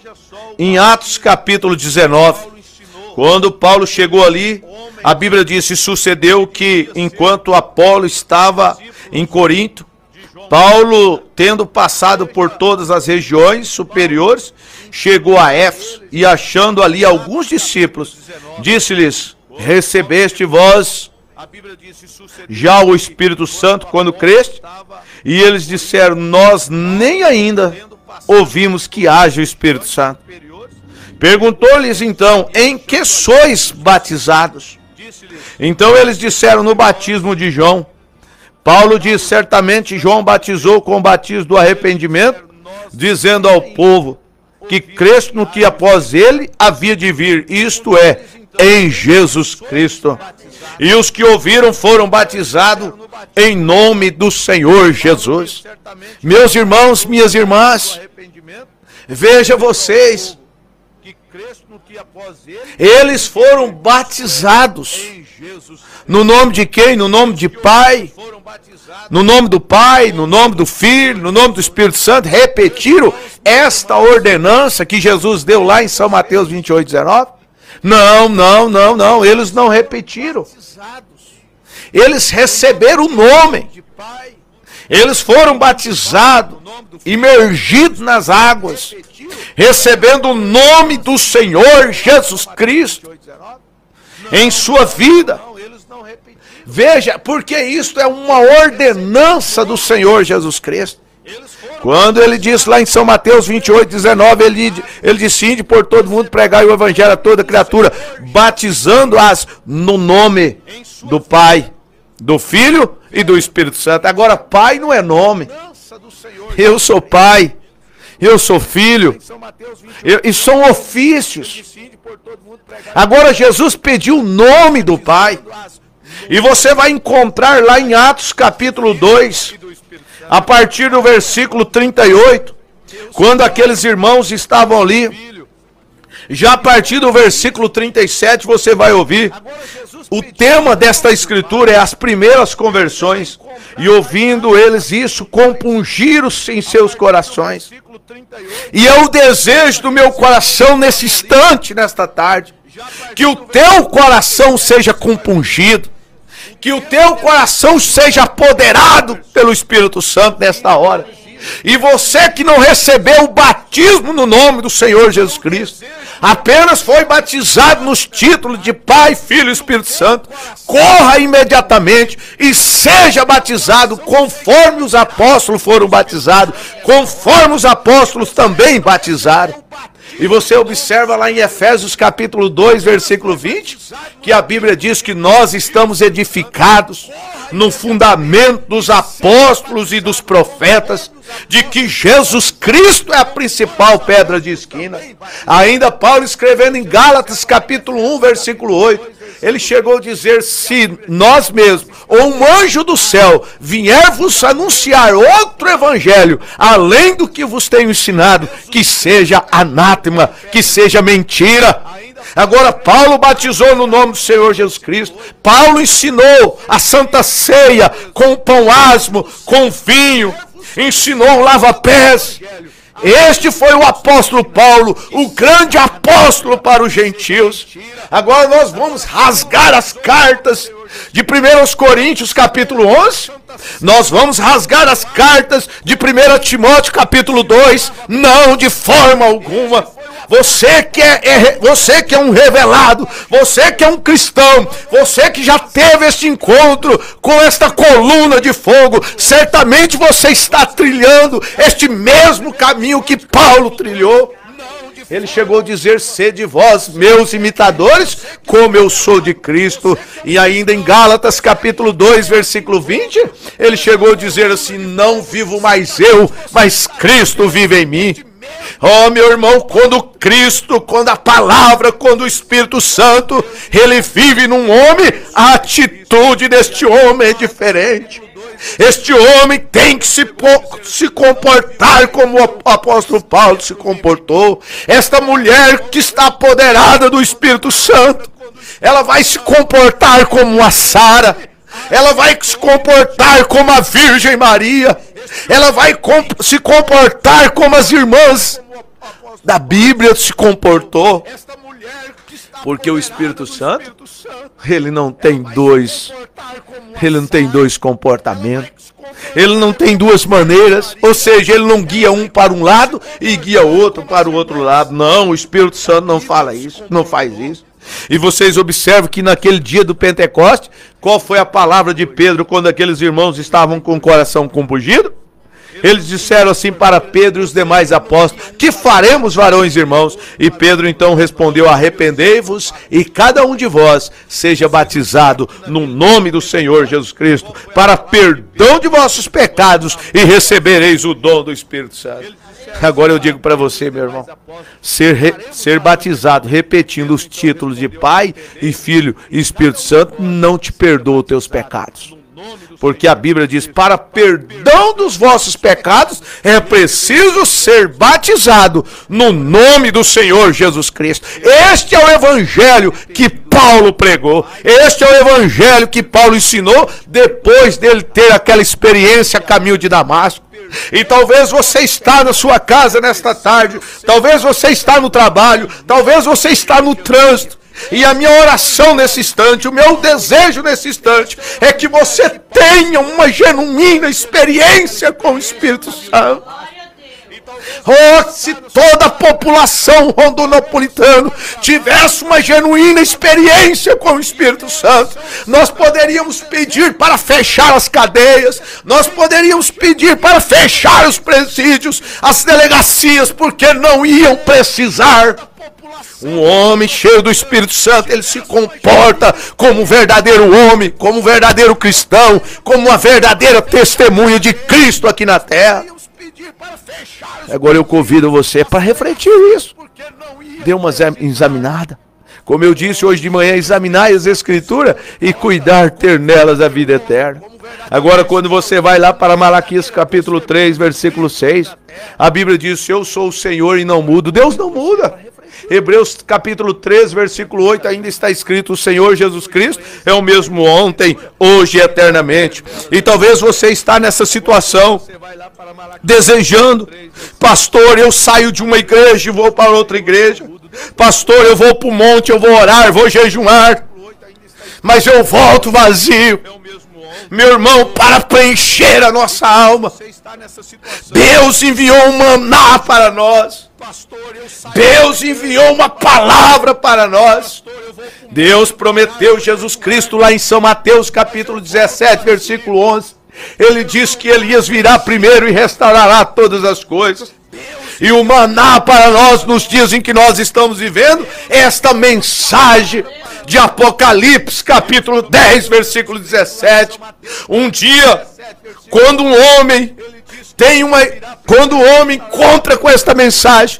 em Atos capítulo 19. Quando Paulo chegou ali, a Bíblia diz: e sucedeu que, enquanto Apolo estava em Corinto, Paulo, tendo passado por todas as regiões superiores, chegou a Éfeso e, achando ali alguns discípulos, disse-lhes: recebeste vós já o Espírito Santo quando creste? E eles disseram: nós nem ainda ouvimos que haja o Espírito Santo. Perguntou-lhes então: em que sois batizados? Então eles disseram: no batismo de João. Paulo diz: certamente João batizou com o batismo do arrependimento, dizendo ao povo que creste no que após ele havia de vir, isto é, em Jesus Cristo. E os que ouviram foram batizados em nome do Senhor Jesus. Meus irmãos, minhas irmãs, veja vocês, eles foram batizados no nome de quem? No nome de Pai, no nome do Pai, no nome do Filho, no nome do Espírito Santo. Repetiram esta ordenança que Jesus deu lá em São Mateus 28:19? Não, eles não repetiram. Eles receberam o nome. Eles foram batizados, imergidos nas águas, recebendo o nome do Senhor Jesus Cristo em sua vida. Veja, porque isto é uma ordenança do Senhor Jesus Cristo. Quando ele disse lá em São Mateus 28:19, ele disse: ide por todo mundo, pregai o evangelho a toda criatura, batizando-as no nome do Pai, do Filho e do Espírito Santo. Agora, Pai não é nome. Eu sou Pai, eu sou Filho, e são ofícios. Agora, Jesus pediu o nome do Pai. E você vai encontrar lá em Atos capítulo 2, a partir do versículo 38, quando aqueles irmãos estavam ali, já a partir do versículo 37 você vai ouvir. O tema desta escritura é as primeiras conversões, e ouvindo eles isso, compungiram-se em seus corações. E é o desejo do meu coração nesse instante, nesta tarde, que o teu coração seja compungido, que o teu coração seja apoderado pelo Espírito Santo nesta hora. E você que não recebeu o batismo no nome do Senhor Jesus Cristo, apenas foi batizado nos títulos de Pai, Filho e Espírito Santo, corra imediatamente e seja batizado conforme os apóstolos foram batizados, conforme os apóstolos também batizaram. E você observa lá em Efésios capítulo 2, versículo 20, que a Bíblia diz que nós estamos edificados no fundamento dos apóstolos e dos profetas, de que Jesus Cristo é a principal pedra de esquina. Ainda Paulo, escrevendo em Gálatas capítulo 1, versículo 8, ele chegou a dizer: se nós mesmos, ou um anjo do céu, vier vos anunciar outro evangelho, além do que vos tenho ensinado, que seja anátema, que seja mentira. Agora, Paulo batizou no nome do Senhor Jesus Cristo. Paulo ensinou a Santa Ceia com pão asmo, com vinho. Ensinou o lava-pés. Este foi o apóstolo Paulo, o grande apóstolo para os gentios. Agora nós vamos rasgar as cartas de 1 Coríntios capítulo 11. Nós vamos rasgar as cartas de 1 Timóteo capítulo 2. Não, de forma alguma. Você que é um revelado, você que é um cristão, você que já teve este encontro com esta coluna de fogo, certamente você está trilhando este mesmo caminho que Paulo trilhou. Ele chegou a dizer: sede vós meus imitadores, como eu sou de Cristo. E ainda em Gálatas capítulo 2, versículo 20, ele chegou a dizer assim: não vivo mais eu, mas Cristo vive em mim. Oh, meu irmão, quando Cristo, quando a palavra, quando o Espírito Santo, ele vive num homem, a atitude deste homem é diferente. Este homem tem que se comportar como o apóstolo Paulo se comportou. Esta mulher que está apoderada do Espírito Santo, ela vai se comportar como uma Sara. ela vai se comportar como a Virgem Maria, ela vai se comportar como as irmãs da Bíblia se comportou. Porque o Espírito Santo, ele não tem dois comportamentos. Ele não tem duas maneiras, ou seja, ele não guia um para um lado e guia o outro para o outro lado. Não, o Espírito Santo não fala isso, não faz isso. E vocês observam que naquele dia do Pentecoste, qual foi a palavra de Pedro quando aqueles irmãos estavam com o coração compungido? Eles disseram assim para Pedro e os demais apóstolos: que faremos, varões e irmãos? E Pedro então respondeu: arrependei-vos e cada um de vós seja batizado no nome do Senhor Jesus Cristo para perdão de vossos pecados e recebereis o dom do Espírito Santo. Agora eu digo para você, meu irmão, ser batizado, repetindo os títulos de Pai e Filho e Espírito Santo, não te perdoa os teus pecados. Porque a Bíblia diz: para perdão dos vossos pecados é preciso ser batizado no nome do Senhor Jesus Cristo. Este é o evangelho que Paulo pregou. Este é o evangelho que Paulo ensinou depois dele ter aquela experiência a caminho de Damasco. E talvez você está na sua casa nesta tarde, talvez você está no trabalho, talvez você está no trânsito. E a minha oração nesse instante, o meu desejo nesse instante, é que você tenha uma genuína experiência com o Espírito Santo. Oh, se toda a população rondonopolitana tivesse uma genuína experiência com o Espírito Santo, nós poderíamos pedir para fechar as cadeias, nós poderíamos pedir para fechar os presídios, as delegacias, porque não iam precisar. Um homem cheio do Espírito Santo, ele se comporta como um verdadeiro homem, como um verdadeiro cristão, como uma verdadeira testemunha de Cristo aqui na terra. Agora eu convido você para refletir isso. Dê uma examinada. Como eu disse hoje de manhã, examinar as Escrituras e cuidar, ter nelas a vida eterna. Agora, quando você vai lá para Malaquias capítulo 3, versículo 6, a Bíblia diz: eu sou o Senhor e não mudo. Deus não muda. Hebreus capítulo 3, versículo 8, ainda está escrito: o Senhor Jesus Cristo é o mesmo ontem, hoje e eternamente. E talvez você está nessa situação, desejando: pastor, eu saio de uma igreja e vou para outra igreja. Pastor, eu vou para o monte, eu vou orar, vou jejuar, mas eu volto vazio. Meu irmão, para preencher a nossa alma, Deus enviou um maná para nós. Deus enviou uma palavra para nós. Deus prometeu Jesus Cristo lá em São Mateus capítulo 17, versículo 11. Ele diz que Elias virá primeiro e restaurará todas as coisas. E o maná para nós nos dias em que nós estamos vivendo é esta mensagem de Apocalipse capítulo 10, versículo 17. Um dia, quando o homem encontra com esta mensagem,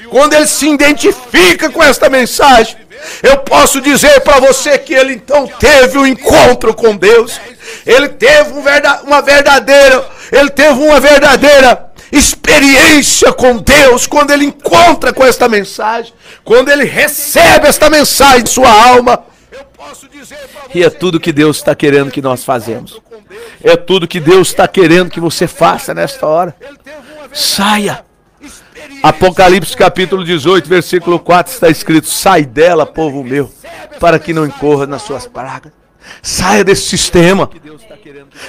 quando ele se identifica com esta mensagem, eu posso dizer para você que ele então teve um encontro com Deus. Ele teve uma verdadeira experiência com Deus quando ele encontra com esta mensagem, quando ele recebe esta mensagem em sua alma. E é tudo que Deus está querendo que nós fazemos. É tudo que Deus está querendo que você faça nesta hora. Saia. Apocalipse capítulo 18, versículo 4 está escrito: sai dela, povo meu, para que não incorra nas suas pragas. Saia desse sistema.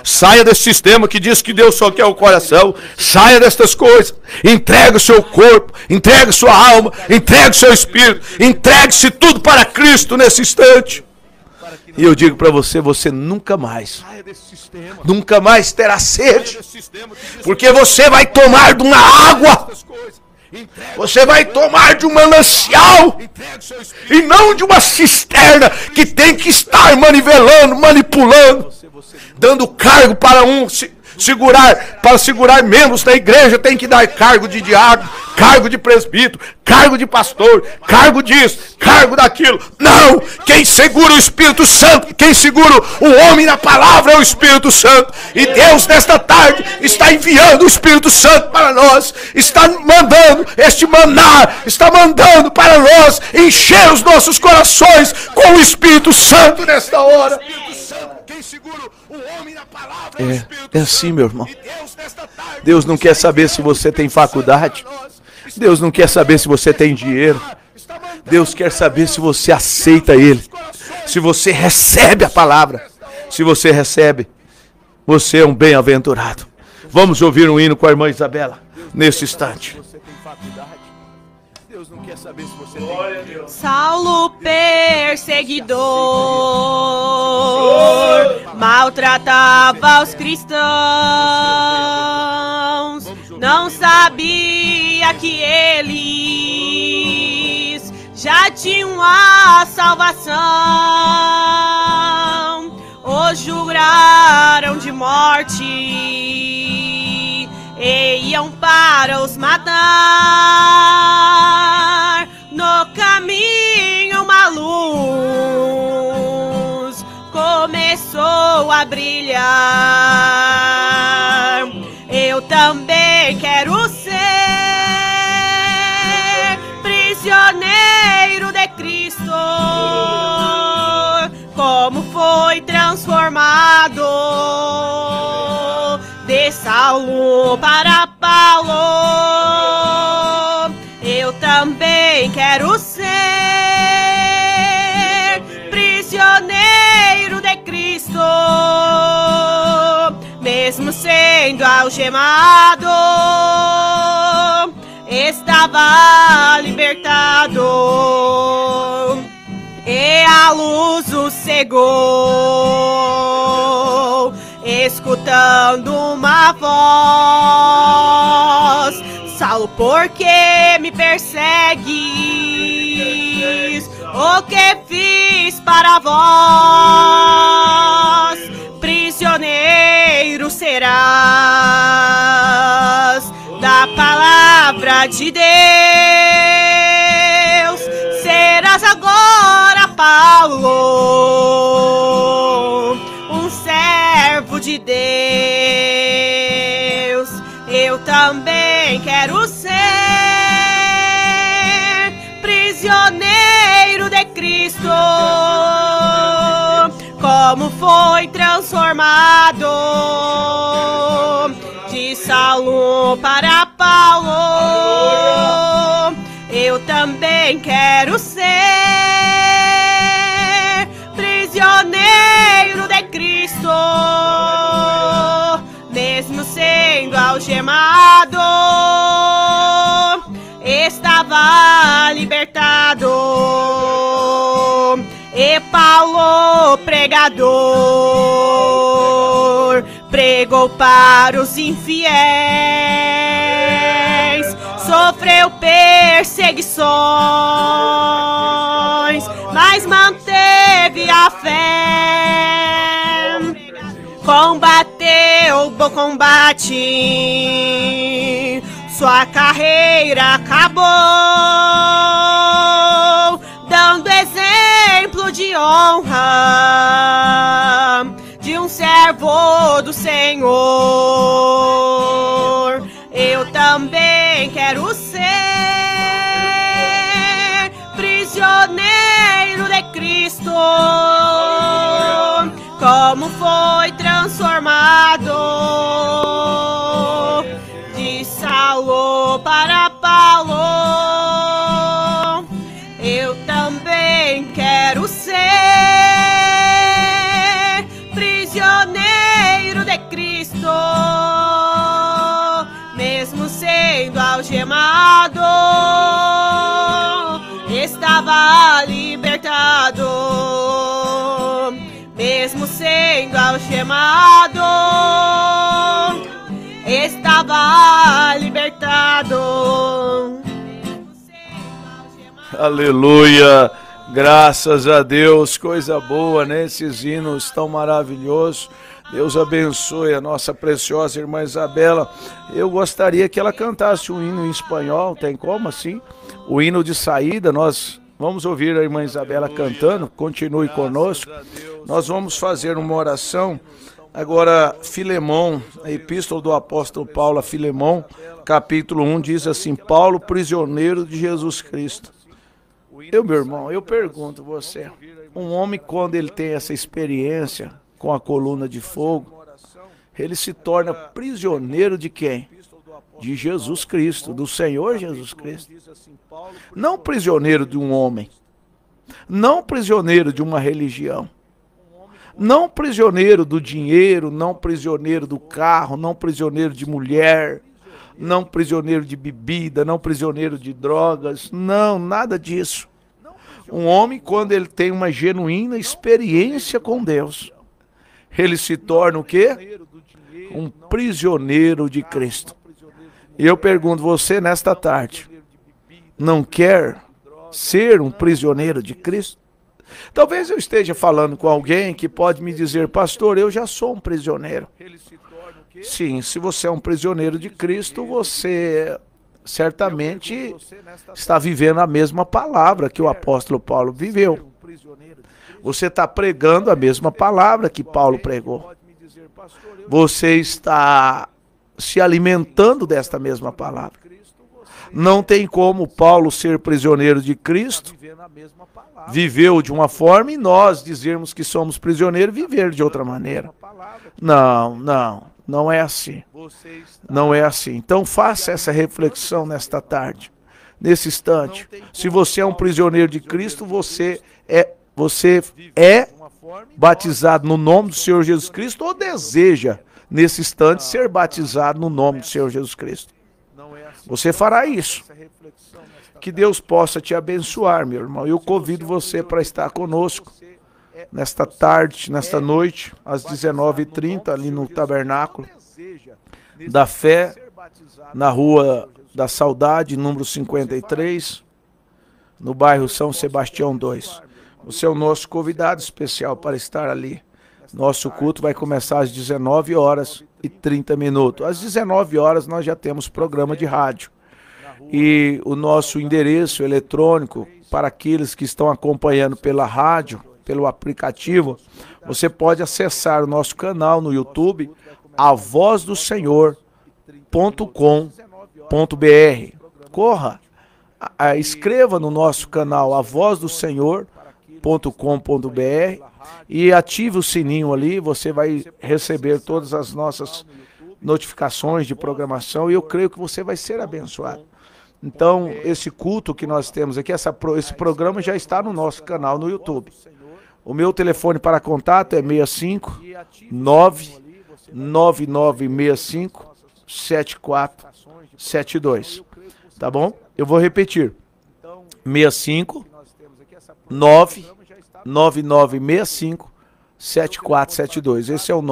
Saia desse sistema que diz que Deus só quer o coração. Saia destas coisas. Entregue o seu corpo, entregue sua alma, entregue o seu espírito, entregue-se tudo para Cristo nesse instante. E eu digo para você, você nunca mais terá sede, porque você vai tomar de uma água, você vai tomar de um manancial, e não de uma cisterna que tem que estar manipulando, dando cargo para um, Para segurar membros da igreja tem que dar cargo de diácono, cargo de presbítero, cargo de pastor, cargo disso, cargo daquilo. Não! Quem segura o Espírito Santo, quem segura o homem na palavra é o Espírito Santo. E Deus nesta tarde está enviando o Espírito Santo para nós, está mandando este maná, está mandando para nós encher os nossos corações com o Espírito Santo nesta hora. Quem segura o homem na palavra é o Espírito Santo. É assim, meu irmão. Deus não quer saber se você tem faculdade. Deus não quer saber se você tem dinheiro. Deus quer saber se você aceita Ele. Se você recebe a palavra. Se você recebe, você é um bem-aventurado. Vamos ouvir um hino com a irmã Isabela nesse instante. Deus não quer saber se você tem. Saulo perseguidor maltratava os cristãos, não sabia que eles já tinham a salvação. Os juraram de morte e iam para os matar. No caminho uma luz começou a brilhar. Eu também quero ser prisioneiro de Cristo, como foi transformado de Saulo para Paulo. Eu também quero ser prisioneiro de Cristo, mesmo sendo algemado, estava libertado. E a luz o cegou, escutando uma voz: Saulo, por que me persegues? O que fiz para vós? Prisioneiro serás da palavra de Deus. Serás agora, Paulo, um servo de Deus. Eu também quero ser prisioneiro de Cristo, como foi transformado de Saulo para Paulo. Eu também quero ser prisioneiro de Cristo, mesmo sendo algemado, estava libertado. E Paulo, pregador, pregou para os infiéis, sofreu perseguições, mas manteve a fé. Combateu o bom combate, sua carreira acabou, dando exemplo de honra de um servo do Senhor. Eu também quero ser prisioneiro de Cristo, como foi transformado de Saulo para Paulo. Eu também quero ser prisioneiro de Cristo, mesmo sendo algemado, estava libertado. Mesmo sendo algemado, estava libertado. Aleluia, graças a Deus, coisa boa, né? Esses hinos tão maravilhosos. Deus abençoe a nossa preciosa irmã Isabela. Eu gostaria que ela cantasse um hino em espanhol, tem como assim? O hino de saída, nós vamos ouvir a irmã Isabela cantando, continue conosco. Nós vamos fazer uma oração. Agora, Filemão, a epístola do apóstolo Paulo a Filemão, capítulo 1, diz assim: Paulo, prisioneiro de Jesus Cristo. Meu irmão, eu pergunto você, um homem quando ele tem essa experiência com a coluna de fogo, ele se torna prisioneiro de quem? De Jesus Cristo, do Senhor Jesus Cristo. Não prisioneiro de um homem, não prisioneiro de uma religião, não prisioneiro do dinheiro, não prisioneiro do carro, não prisioneiro de mulher, não prisioneiro de bebida, não prisioneiro de drogas, não, nada disso. Um homem, quando ele tem uma genuína experiência com Deus, ele se torna o quê? Um prisioneiro de Cristo. E eu pergunto, você nesta tarde, não quer ser um prisioneiro de Cristo? Talvez eu esteja falando com alguém que pode me dizer, pastor, eu já sou um prisioneiro. Sim, se você é um prisioneiro de Cristo, você certamente está vivendo a mesma palavra que o apóstolo Paulo viveu. Você está pregando a mesma palavra que Paulo pregou. Você está se alimentando desta mesma palavra. Não tem como Paulo ser prisioneiro de Cristo, viveu de uma forma, e nós dizermos que somos prisioneiros e viver de outra maneira. Não é assim. Não é assim. Então faça essa reflexão nesta tarde, nesse instante. Se você é um prisioneiro de Cristo, você é batizado no nome do Senhor Jesus Cristo ou deseja, nesse instante, ser batizado no nome do Senhor Jesus Cristo. Você fará isso. Que Deus possa te abençoar, meu irmão. Eu convido você para estar conosco nesta tarde, nesta noite, às 19h30, ali no Tabernáculo da Fé, na Rua da Saudade, número 53, no bairro São Sebastião 2. Você é o nosso convidado especial para estar ali. Nosso culto vai começar às 19h30. Às 19 horas nós já temos programa de rádio. E o nosso endereço eletrônico, para aqueles que estão acompanhando pela rádio, pelo aplicativo, você pode acessar o nosso canal no YouTube, avozdosenhor.com.br. Corra, escreva no nosso canal avozdosenhor.com.br e ative o sininho ali, você vai receber todas as nossas notificações de programação e eu creio que você vai ser abençoado. Então, esse culto que nós temos aqui, esse programa já está no nosso canal no YouTube. O meu telefone para contato é 65 99965 7472. Tá bom? Eu vou repetir. 65 99965 7472. Esse é o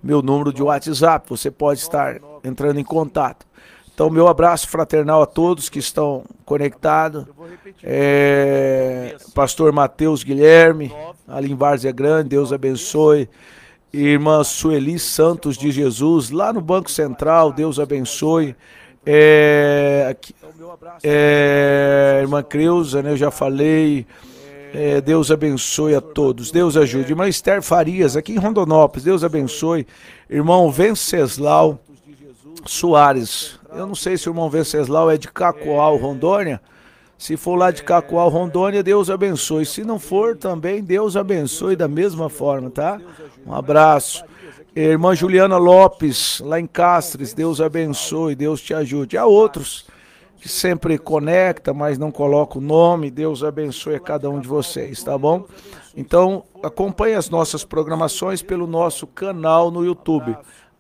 meu número de WhatsApp. Você pode estar entrando em contato. Então, meu abraço fraternal a todos que estão conectados. Pastor Mateus Guilherme, ali em Várzea Grande, Deus abençoe. Irmã Sueli Santos de Jesus, lá no Banco Central, Deus abençoe. Irmã Creuza, né, eu já falei. Deus abençoe a todos, Deus ajude. Irmã Esther Farias, aqui em Rondonópolis, Deus abençoe. Irmão Venceslau Soares, eu não sei se o irmão Venceslau é de Cacoal, Rondônia. Se for lá de Cacoal, Rondônia, Deus abençoe. Se não for também, Deus abençoe da mesma forma, tá? Um abraço. Irmã Juliana Lopes, lá em Castres, Deus abençoe, Deus te ajude. Há outros que sempre conecta, mas não coloca o nome. Deus abençoe a cada um de vocês, tá bom? Então, acompanhe as nossas programações pelo nosso canal no YouTube,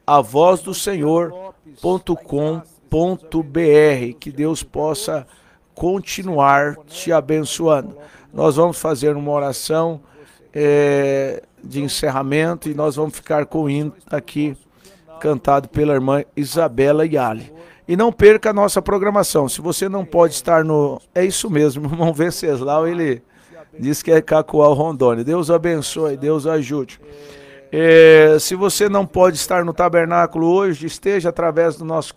avozdosenhor.com.br. Que Deus possa continuar te abençoando. Nós vamos fazer uma oração de encerramento e nós vamos ficar com o hino aqui cantado pela irmã Isabela Yali. E não perca a nossa programação. Se você não pode estar no... É isso mesmo, o irmão Venceslau, ele diz que é Cacoal, Rondônia. Deus abençoe, Deus ajude. Se você não pode estar no tabernáculo hoje, esteja através do nosso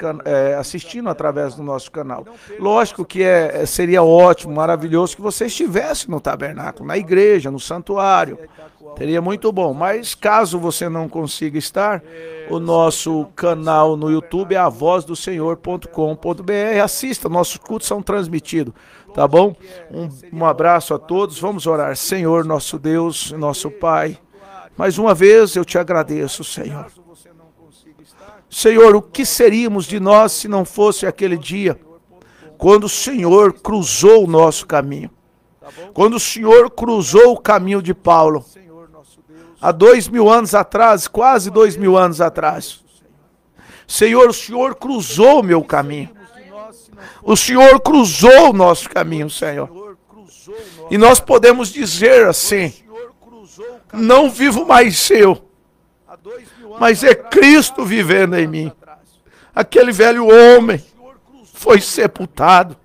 assistindo através do nosso canal. Lógico que seria ótimo, maravilhoso que você estivesse no tabernáculo, na igreja, no santuário. Seria muito bom. Mas caso você não consiga estar, o nosso canal no YouTube é avozdosenhor.com.br. Assista, nossos cultos são transmitidos. Tá bom? Um abraço a todos. Vamos orar. Senhor, nosso Deus, nosso Pai. Mais uma vez eu te agradeço, Senhor. Senhor, o que seríamos de nós se não fosse aquele dia quando o Senhor cruzou o nosso caminho? Quando o Senhor cruzou o caminho de Paulo, há 2000 anos atrás, quase 2000 anos atrás. Senhor, o Senhor cruzou o meu caminho. O Senhor cruzou o nosso caminho, Senhor. E nós podemos dizer assim: não vivo mais eu, mas é Cristo vivendo em mim. Aquele velho homem foi sepultado.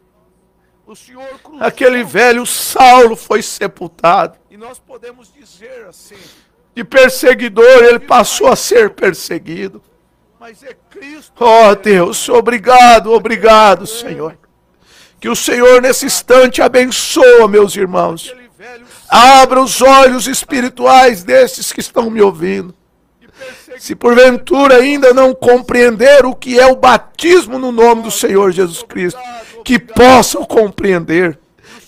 Aquele velho Saulo foi sepultado. E nós podemos dizer assim: de perseguidor ele passou a ser perseguido. Oh Deus, obrigado, obrigado, Senhor. Que o Senhor nesse instante abençoa meus irmãos. Abra os olhos espirituais desses que estão me ouvindo. Se porventura ainda não compreender o que é o batismo no nome do Senhor Jesus Cristo, que possam compreender,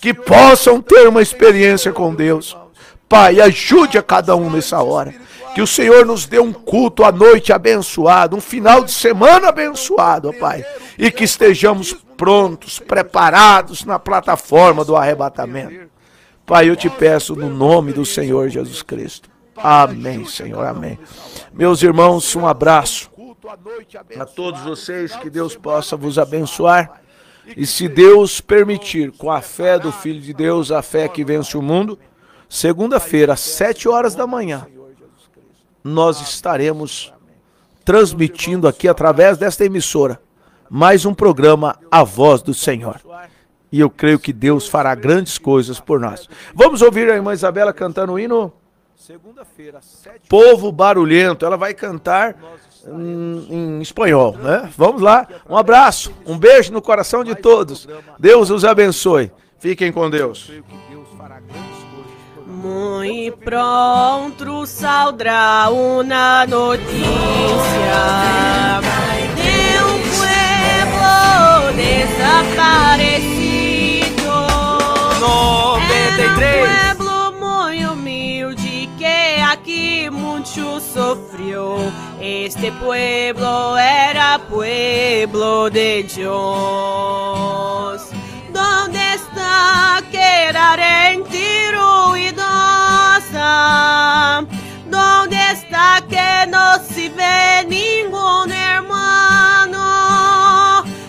que possam ter uma experiência com Deus. Pai, ajude a cada um nessa hora. Que o Senhor nos dê um culto à noite abençoado, um final de semana abençoado, ó Pai. E que estejamos prontos, preparados na plataforma do arrebatamento. Pai, eu te peço no nome do Senhor Jesus Cristo. Amém, Senhor, amém. Meus irmãos, um abraço a todos vocês, que Deus possa vos abençoar. E se Deus permitir, com a fé do Filho de Deus, a fé que vence o mundo, segunda-feira, às 7 horas da manhã, nós estaremos transmitindo aqui, através desta emissora, mais um programa, A Voz do Senhor. E eu creio que Deus fará grandes coisas por nós. Vamos ouvir a irmã Isabela cantando o hino Povo Barulhento. Ela vai cantar em espanhol, né? Vamos lá. Um abraço, um beijo no coração de todos. Deus os abençoe. Fiquem com Deus. Muy pronto saldrá una noticia de un pueblo desaparecido. 93. Era un pueblo muy humilde que aquí mucho sufrió. Este pueblo era pueblo de Dios. ¿Dónde está aquella gente ruidosa? ¿Dónde está que no se ve ningún hermano?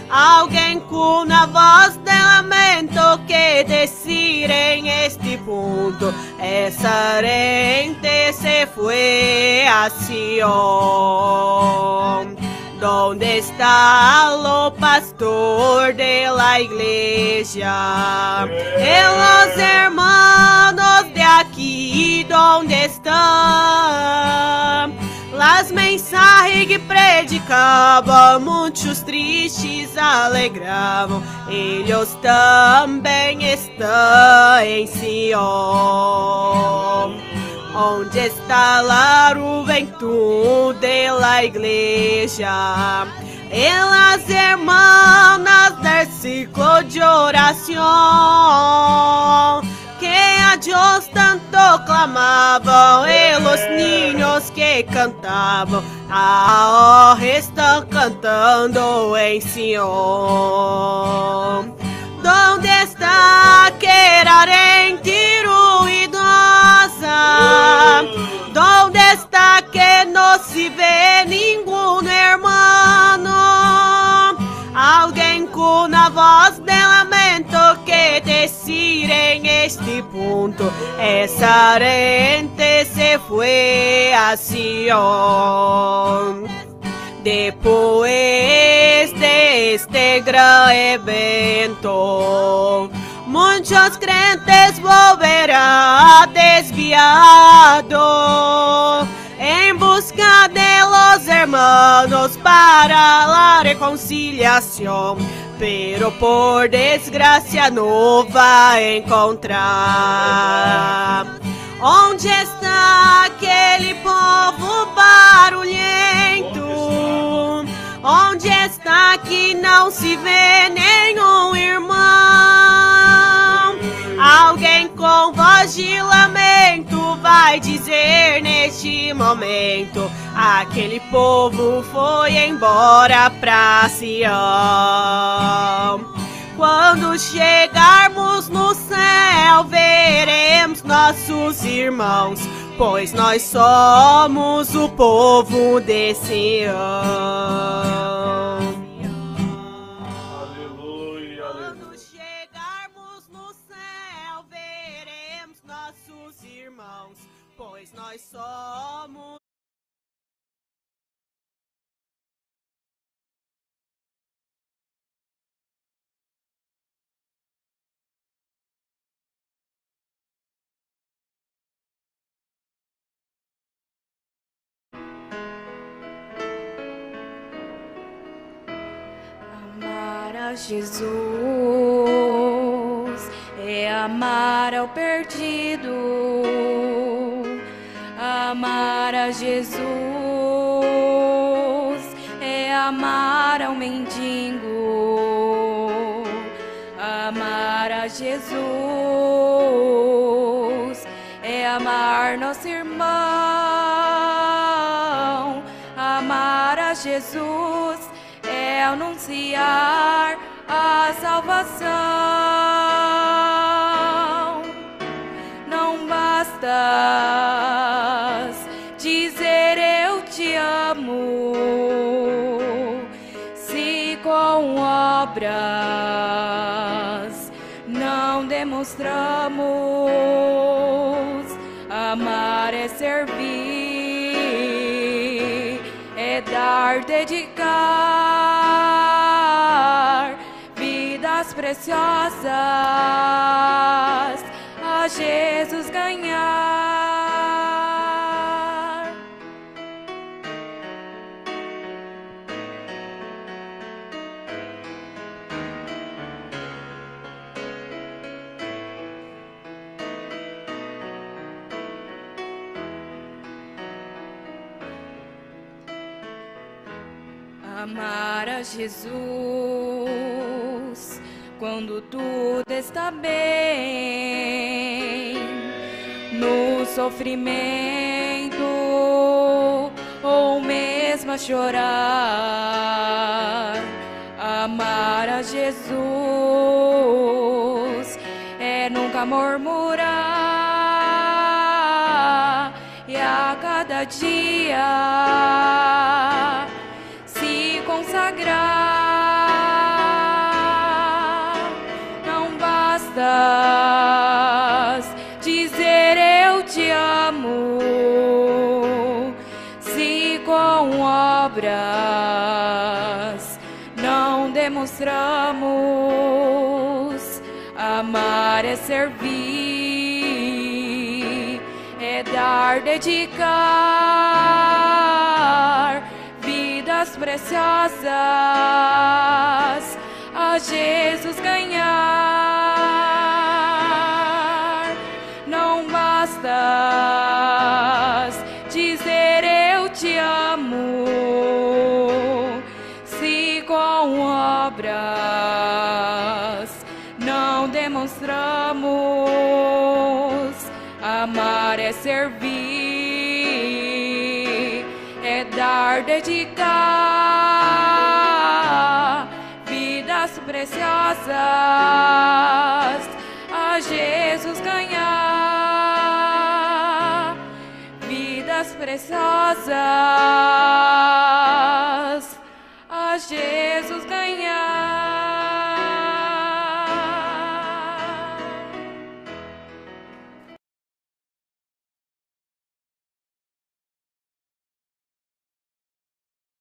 Alguien con una voz de lamento que decir en este punto: esa gente se fue a Sion. ¿Dónde está lo pastor de la iglesia? Y los hermanos de aquí, ¿dónde están? Las mensajes que predicaban, muchos tristes alegraban. Ellos también están en Sion. ¿Dónde está la juventud de la iglesia? Y las hermanas del ciclo de oración, que a Dios tanto clamaban, y los niños que cantaban, ahora están cantando en Sion. ¿Dónde está aquella gente ruidosa? ¿Dónde está que no se ve ningún hermano? Alguien con una voz de lamento que decir en este punto: esa gente se fue a Sion. Después de este gran evento, muchos creyentes volverán desviados. En los hermanos para la reconciliación, pero por desgracia no va a encontrar. Onde está aquele povo barulhento? Onde está que não se vê nenhum irmão? Alguém com voz de lamento vai dizer neste momento: aquele povo foi embora pra Sião. Quando chegarmos no céu, veremos nossos irmãos, pois nós somos o povo de Sião. Aleluia, Quando chegarmos no céu, veremos nossos irmãos, pois nós somos. Amar a Jesus é amar ao perdido. Amar a Jesus é amar ao mendigo. Amar a Jesus é amar nosso irmão. Amar a Jesus é anunciar a salvação. Não basta dizer eu te amo, se com obras não demonstramos. Amar é servir, é dar, dedicar vidas preciosas a Jesus ganhar. Amar a Jesus quando tudo está bem, no sofrimento ou mesmo a chorar. Amar a Jesus é nunca murmurar e a cada dia consagrar. Não basta dizer eu te amo, se com obras não demonstramos. Amar é servir, é dar, dedicar vidas preciosas a Jesus ganhar. Não basta dizer eu te amo, se com obras não demonstramos. Amar é servir, é dar, dedicar vidas preciosas a Jesus ganhar. Vidas preciosas a Jesus ganhar.